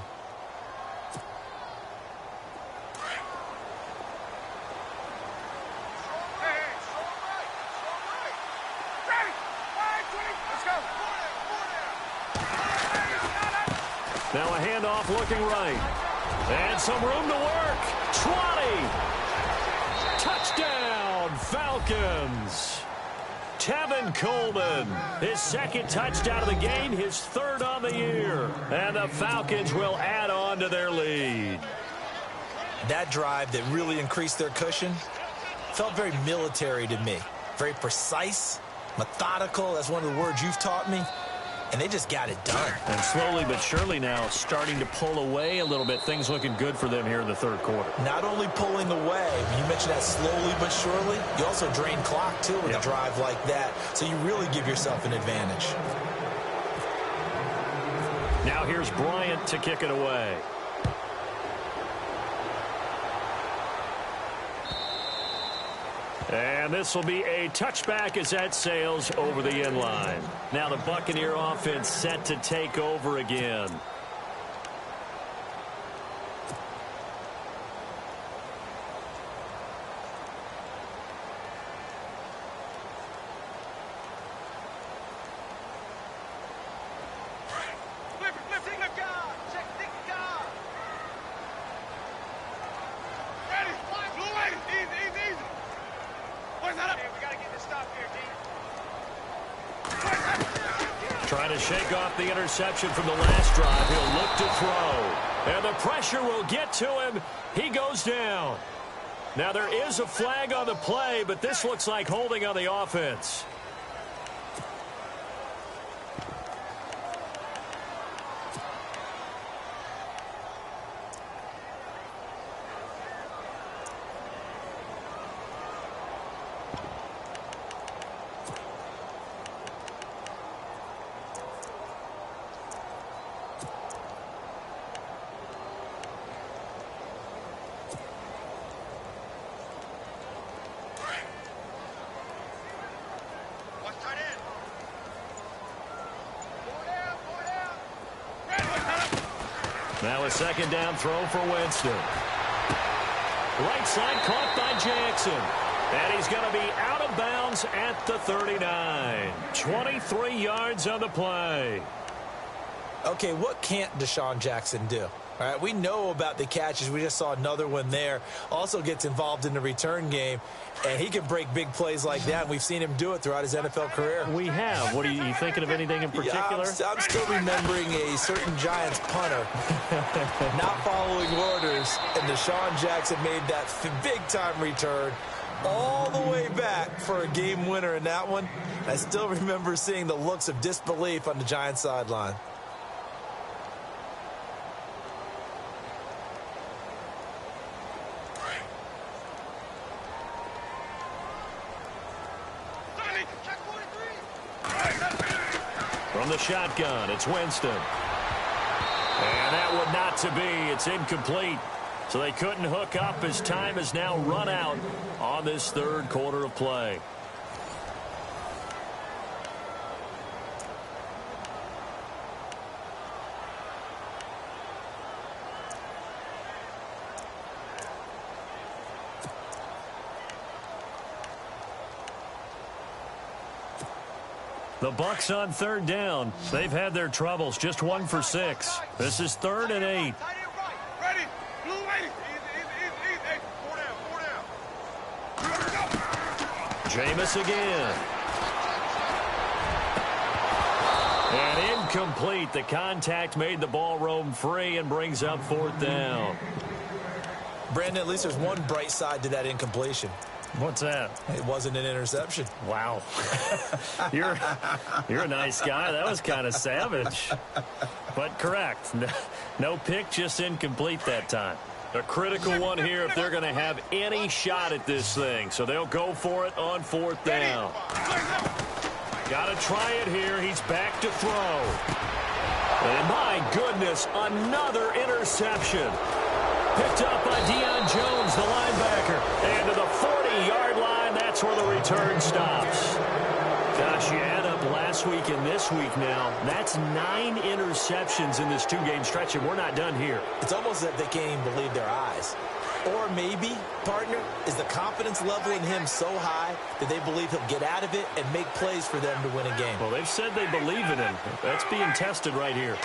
Now a handoff looking right. And some room to work. 20. Touchdown, Falcons. Tevin Coleman, his second touchdown of the game, his third on the year. And the Falcons will add on to their lead. That drive that really increased their cushion felt very military to me. Very precise, methodical. That's one of the words you've taught me. And they just got it done. And slowly but surely now starting to pull away a little bit. Things looking good for them here in the third quarter. Not only pulling away, you mentioned that slowly but surely, you also drain clock, too, with a drive like that. So you really give yourself an advantage. Now here's Bryant to kick it away. And this will be a touchback as that sails over the end line. Now the Buccaneer offense set to take over again. Trying to shake off the interception from the last drive. He'll look to throw. And the pressure will get to him. He goes down. Now there is a flag on the play, but this looks like holding on the offense. Now a second down throw for Winston. Right side caught by Jackson. And he's going to be out of bounds at the 39. 23 yards on the play. Okay, what can't Deshaun Jackson do? All right, we know about the catches. We just saw another one there. Also gets involved in the return game, and he can break big plays like that. We've seen him do it throughout his NFL career. We have. What are you thinking of anything in particular? Yeah, I'm still remembering a certain Giants punter not following orders, and Deshaun Jackson made that big-time return all the way back for a game winner in that one. I still remember seeing the looks of disbelief on the Giants sideline. From the shotgun, it's Winston. And that one not to be. It's incomplete. So they couldn't hook up as time has now run out on this third quarter of play. The Bucs on third down. They've had their troubles. Just 1 for 6. This is 3rd and 8. Ready? Blue lady. Easy. 4 down. Jameis again. And incomplete. The contact made the ball roam free and brings up 4th down. Brandon, at least there's one bright side to that incompletion. What's that? It wasn't an interception. Wow. You're a nice guy. That was kind of savage. But correct. No pick, just incomplete that time. A critical one here if they're going to have any shot at this thing. So they'll go for it on 4th down. Got to try it here. He's back to throw. And my goodness, another interception. Picked up by Deion Jones, the linebacker. And to the 40-yard line, that's where the return stops. Gosh, you add up last week and this week now. That's 9 interceptions in this 2-game stretch, and we're not done here. It's almost as if they can't even believe their eyes. Or maybe, partner, is the confidence level in him so high that they believe he'll get out of it and make plays for them to win a game. Well, they've said they believe in him. That's being tested right here.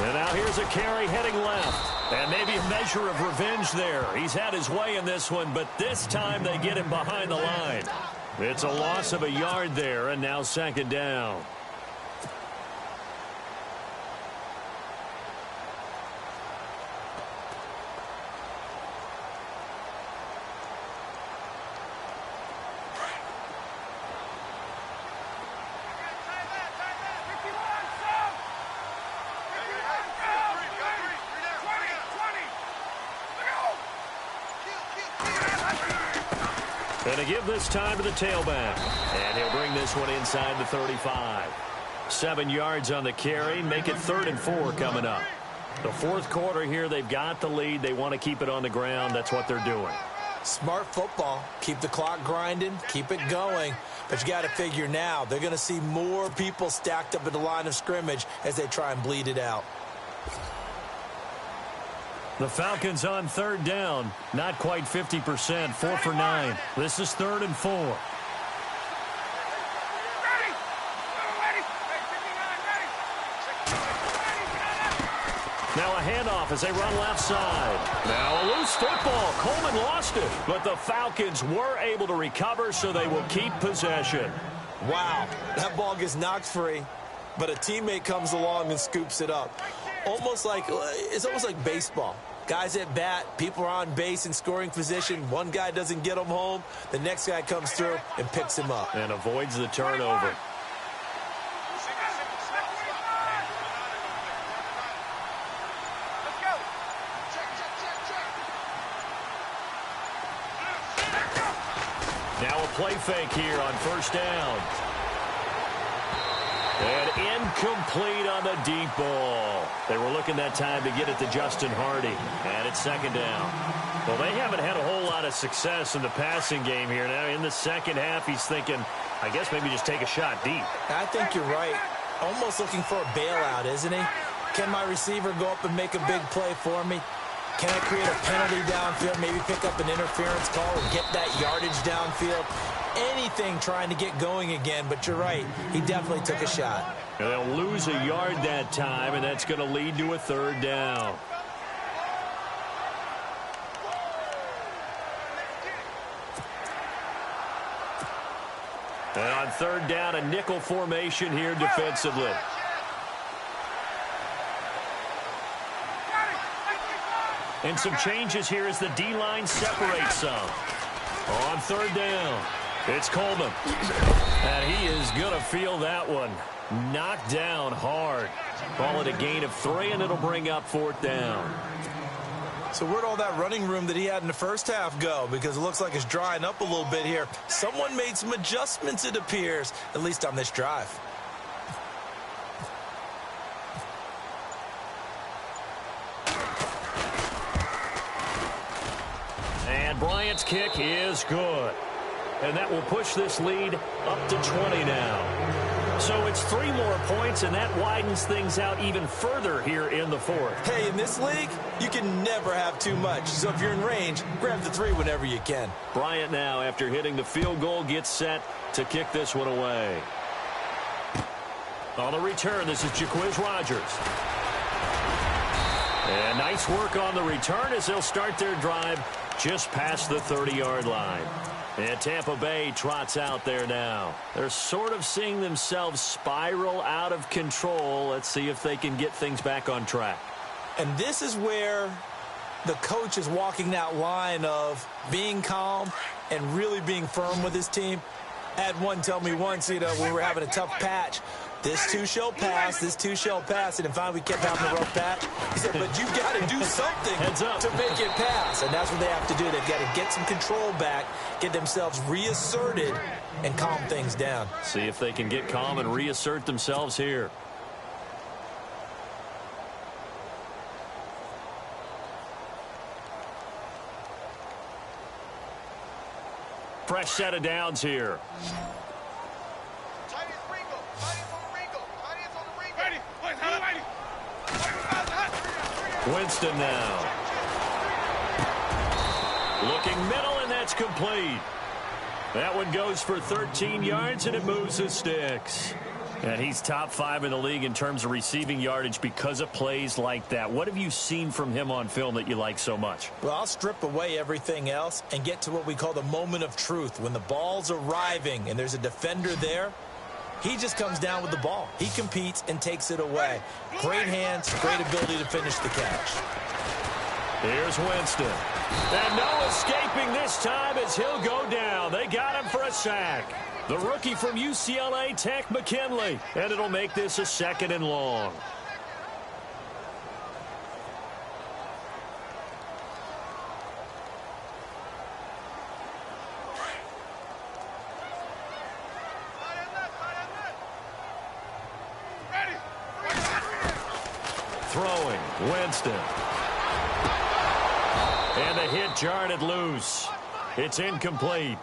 And now here's a carry heading left. And maybe a measure of revenge there. He's had his way in this one, but this time they get him behind the line. It's a loss of a yard there, and now second down. Going to give this time to the tailback. And he'll bring this one inside the 35. 7 yards on the carry. Make it 3rd and 4 coming up. The fourth quarter here, they've got the lead. They want to keep it on the ground. That's what they're doing. Smart football. Keep the clock grinding. Keep it going. But you got to figure now, they're going to see more people stacked up at the line of scrimmage as they try and bleed it out. The Falcons on 3rd down. Not quite 50%. 4 for 9. This is 3rd and 4. Now a handoff as they run left side. Now a loose football. Coleman lost it. But the Falcons were able to recover, so they will keep possession. Wow, that ball gets knocked free, but a teammate comes along and scoops it up. It's almost like baseball. Guys at bat, people are on base in scoring position. One guy doesn't get him home. The next guy comes through and picks him up. And avoids the turnover. Now a play fake here on 1st down. And incomplete on the deep ball. They were looking that time to get it to Justin Hardy. And it's 2nd down. Well, they haven't had a whole lot of success in the passing game here. Now in the second half, he's thinking, I guess maybe just take a shot deep. I think you're right. Almost looking for a bailout, isn't he? Can my receiver go up and make a big play for me? Can I create a penalty downfield, maybe pick up an interference call and get that yardage downfield? Anything trying to get going again, but you're right. He definitely took a shot. And they'll lose a yard that time, and that's going to lead to a 3rd down. And on 3rd down, a nickel formation here defensively. And some changes here as the D-line separates some. On 3rd down, it's Coleman. And he is going to feel that one. Knocked down hard. Call it a gain of 3, and it'll bring up 4th down. So where'd all that running room that he had in the first half go? Because it looks like it's drying up a little bit here. Someone made some adjustments, it appears, at least on this drive. And Bryant's kick is good. And that will push this lead up to 20 now. So it's 3 more points, and that widens things out even further here in the 4th. Hey, in this league, you can never have too much. So if you're in range, grab the 3 whenever you can. Bryant now, after hitting the field goal, gets set to kick this one away. On the return, this is Jaquiz Rogers. And nice work on the return as they'll start their drive just past the 30-yard line. And Tampa Bay trots out there now. They're sort of seeing themselves spiral out of control. Let's see if they can get things back on track. And this is where the coach is walking that line of being calm and really being firm with his team. I had one tell me once, when we were having a tough patch, this too shall pass, this too shall pass. And finally, we kept having a rough patch. He said, but you've got to do something to make it pass. And that's what they have to do. They've got to get some control back, get themselves reasserted, and calm things down. See if they can get calm and reassert themselves here. Fresh set of downs here. Winston now. Looking middle, and that's complete. That one goes for 13 yards, and it moves the sticks. And he's top 5 in the league in terms of receiving yardage because of plays like that. What have you seen from him on film that you like so much? Well, I'll strip away everything else and get to what we call the moment of truth. When the ball's arriving and there's a defender there, he just comes down with the ball. He competes and takes it away. Great hands, great ability to finish the catch. Here's Winston. And no escaping this time as he'll go down. They got him for a sack. The rookie from UCLA, Tech McKinley. And it'll make this a 2nd and long. Throwing, Winston. And the hit jarred it loose. It's incomplete.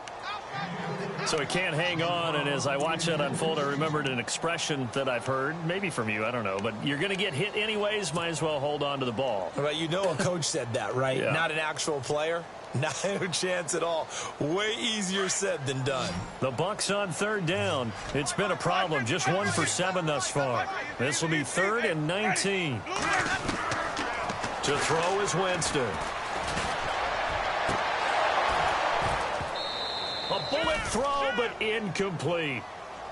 So he can't hang on, and as I watch that unfold, I remembered an expression that I've heard, maybe from you, I don't know, but you're going to get hit anyways, might as well hold on to the ball. Well, you know a coach said that, right? Yeah. Not an actual player. Not a chance at all. Way easier said than done. The Bucs on 3rd down. It's been a problem. Just 1 for 7 thus far. This will be 3rd and 19. To throw is Winston. A bullet throw, but incomplete.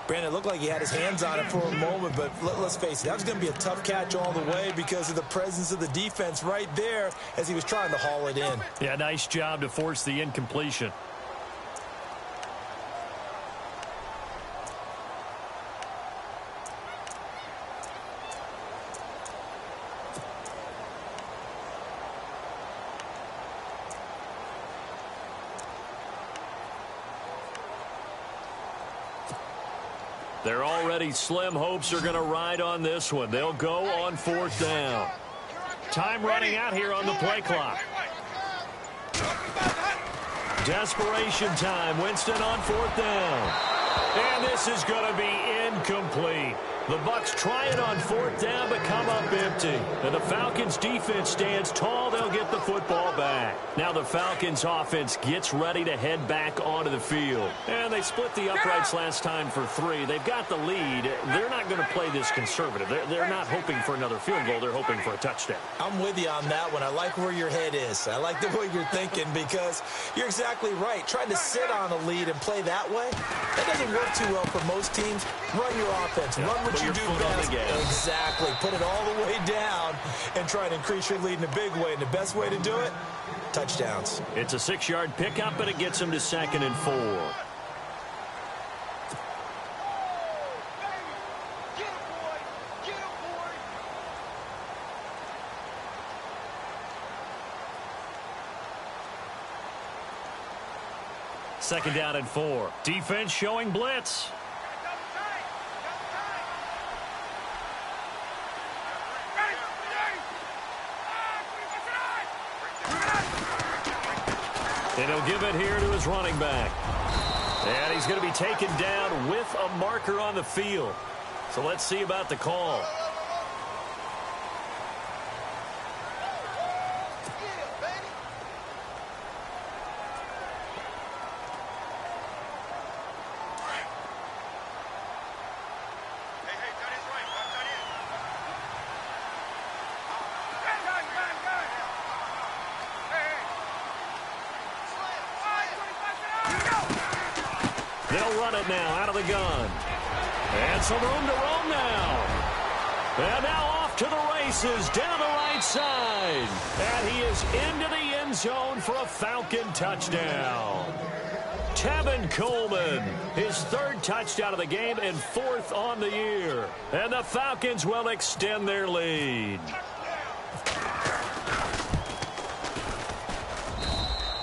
Brandon, it looked like he had his hands on it for a moment, but let's face it, that was going to be a tough catch all the way because of the presence of the defense right there as he was trying to haul it in. Yeah, nice job to force the incompletion. They're already slim hopes are going to ride on this one. They'll go on 4th down. Time running out here on the play clock. Desperation time. Winston on 4th down. And this is going to be incomplete. The Bucs try it on 4th down, but come up empty. And the Falcons defense stands tall. They'll get the football back. Now the Falcons offense gets ready to head back onto the field. And they split the uprights last time for 3. They've got the lead. They're not going to play this conservative. They're not hoping for another field goal. They're hoping for a touchdown. I'm with you on that one. I like where your head is. I like the way you're thinking because you're exactly right. Trying to sit on a lead and play that way, that doesn't work too well for most teams. Run your offense. Run what you do best. Exactly. Put it all the way down and try and increase your lead in a big way. And the best way to do it, touchdowns. It's a 6-yard pickup, and it gets him to 2nd and 4. Second down and 4. Defense showing blitz. And he'll give it here to his running back. And he's going to be taken down with a marker on the field. So let's see about the call. They'll run it now out of the gun. And some room to roam now. And now off to the races down the right side. And he is into the end zone for a Falcon touchdown. Tevin Coleman, his 3rd touchdown of the game and 4th on the year. And the Falcons will extend their lead.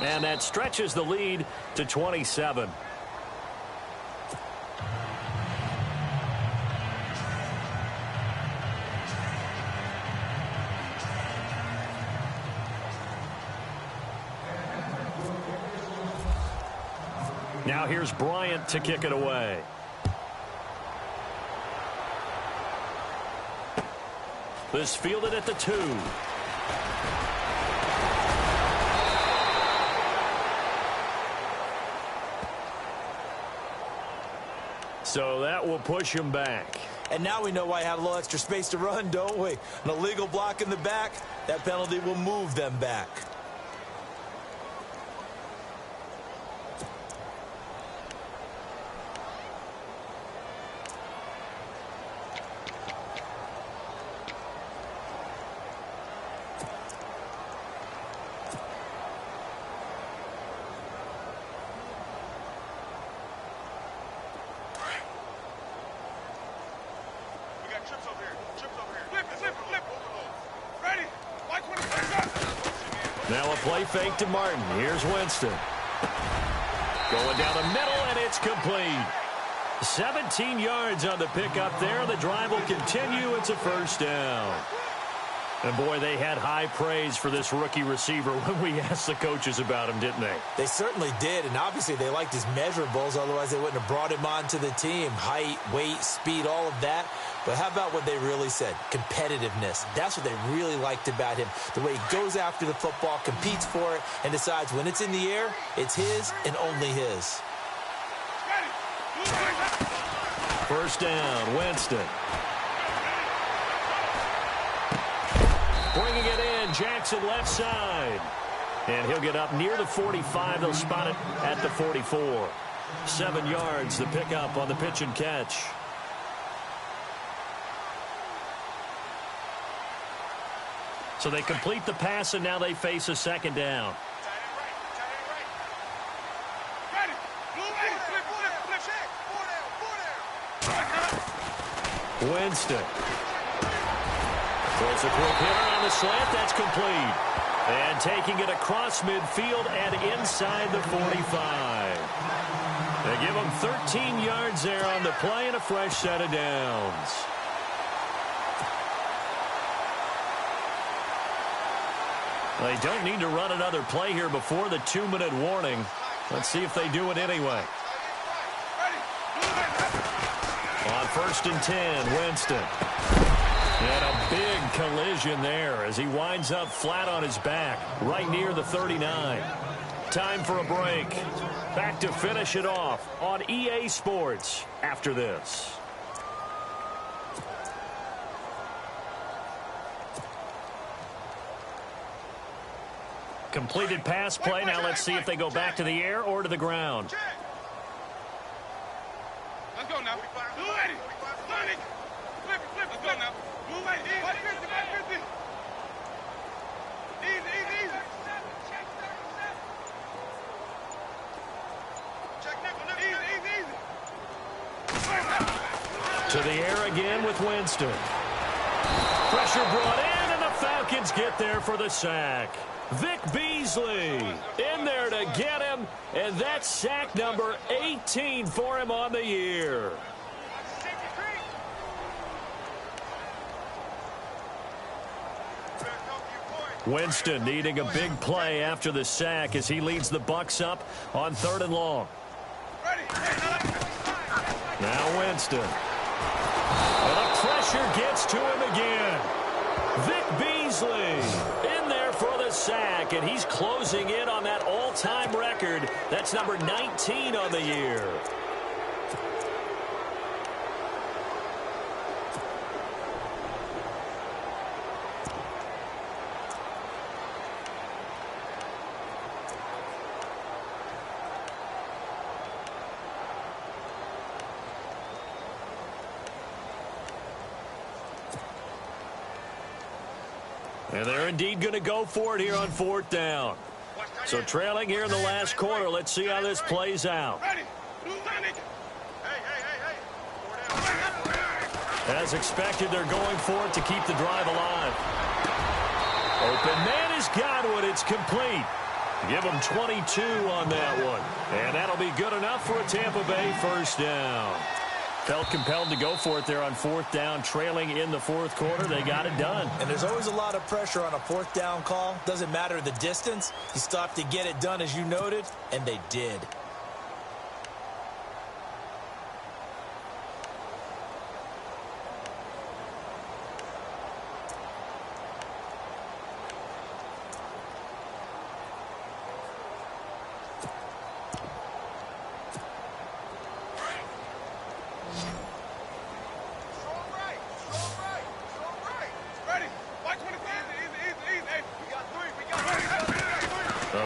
And that stretches the lead to 27. Now here's Bryant to kick it away. This fielded at the 2. So that will push him back. And now we know why I have a little extra space to run, don't we? An illegal block in the back, that penalty will move them back. Now a play fake to Martin. Here's Winston. Going down the middle, and it's complete. 17 yards on the pickup there. The drive will continue. It's a first down. And, boy, they had high praise for this rookie receiver when we asked the coaches about him, didn't they? They certainly did, and obviously they liked his measurables. Otherwise, they wouldn't have brought him onto the team. Height, weight, speed, all of that. But how about what they really said? Competitiveness. That's what they really liked about him. The way he goes after the football, competes for it, and decides when it's in the air, it's his and only his. First down, Winston. Bringing it in, Jackson left side. And he'll get up near the 45. They'll spot it at the 44. 7 yards, the pickup on the pitch and catch. So they complete the pass, and now they face a second down. Winston. Throws a quick hitter on the slant. That's complete. And taking it across midfield and inside the 45. They give him 13 yards there on the play and a fresh set of downs. They don't need to run another play here before the 2-minute warning. Let's see if they do it anyway. On 1st and 10, Winston. And a big collision there as he winds up flat on his back, right near the 39. Time for a break. Back to finish it off on EA Sports after this. Completed pass play. Now let's see if they go back to the air or to the ground. Let's go now. Let's go now. To the air again with Winston. Pressure brought in, and the Falcons get there for the sack. Vic Beasley in there to get him, and that's sack number 18 for him on the year. Winston needing a big play after the sack as he leads the Bucs up on 3rd and long. Now Winston. And the pressure gets to him again. Vic Beasley in there for the sack, and he's closing in on that all-time record. That's number 19 on the year. And they're indeed going to go for it here on 4th down. So trailing here in the last quarter. Let's see how this plays out. As expected, they're going for it to keep the drive alive. Open man is Godwin. It's complete. Give them 22 on that one. And that'll be good enough for a Tampa Bay first down. Felt compelled to go for it there on 4th down, trailing in the 4th quarter. They got it done. And there's always a lot of pressure on a 4th down call. Doesn't matter the distance. You still have to get it done, as you noted, and they did.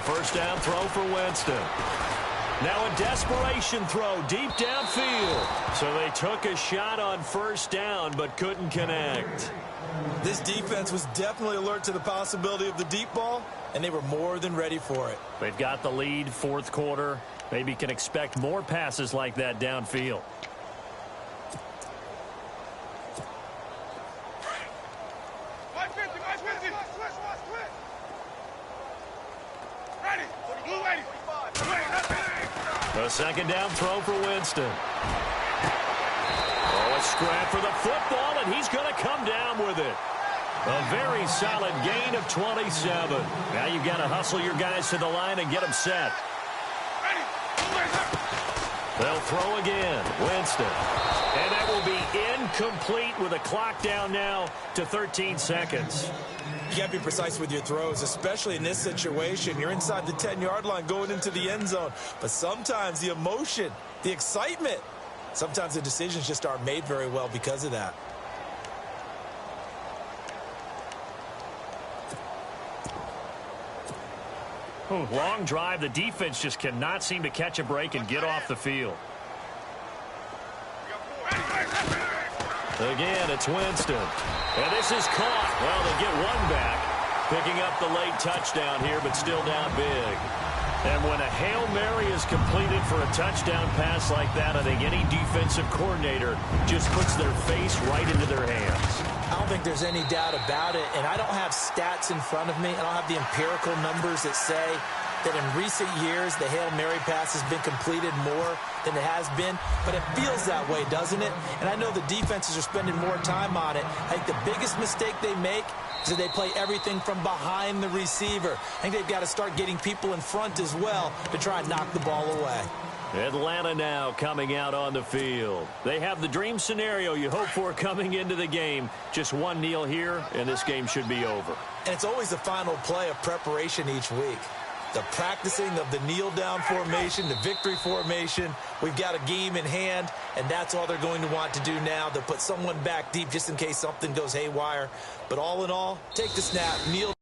A first down throw for Winston. Now a desperation throw deep downfield. So they took a shot on first down but couldn't connect. This defense was definitely alert to the possibility of the deep ball, and they were more than ready for it. They've got the lead, fourth quarter. Maybe can expect more passes like that downfield. A second down throw for Winston. Oh, a scrap for the football, and he's going to come down with it. A very solid gain of 27. Now you've got to hustle your guys to the line and get them set. They'll throw again. Winston. And that will be incomplete with a clock down now to 13 seconds. You got to be precise with your throws, especially in this situation. You're inside the 10-yard line going into the end zone. But sometimes the emotion, the excitement, sometimes the decisions just aren't made very well because of that. Long drive. The defense just cannot seem to catch a break and get off the field. Again, it's Winston. And this is caught. Well, they get one back, picking up the late touchdown here, but still down big. And when a Hail Mary is completed for a touchdown pass like that, I think any defensive coordinator just puts their face right into their hands. I don't think there's any doubt about it, and I don't have stats in front of me. I don't have the empirical numbers that say that in recent years the Hail Mary pass has been completed more than it has been, but it feels that way, doesn't it? And I know the defenses are spending more time on it. I think the biggest mistake they make is that they play everything from behind the receiver. I think they've got to start getting people in front as well to try and knock the ball away. Atlanta now coming out on the field. They have the dream scenario you hope for coming into the game. Just one kneel here, and this game should be over. And it's always the final play of preparation each week. The practicing of the kneel-down formation, the victory formation. We've got a game in hand, and that's all they're going to want to do now. They'll put someone back deep just in case something goes haywire. But all in all, take the snap, kneel.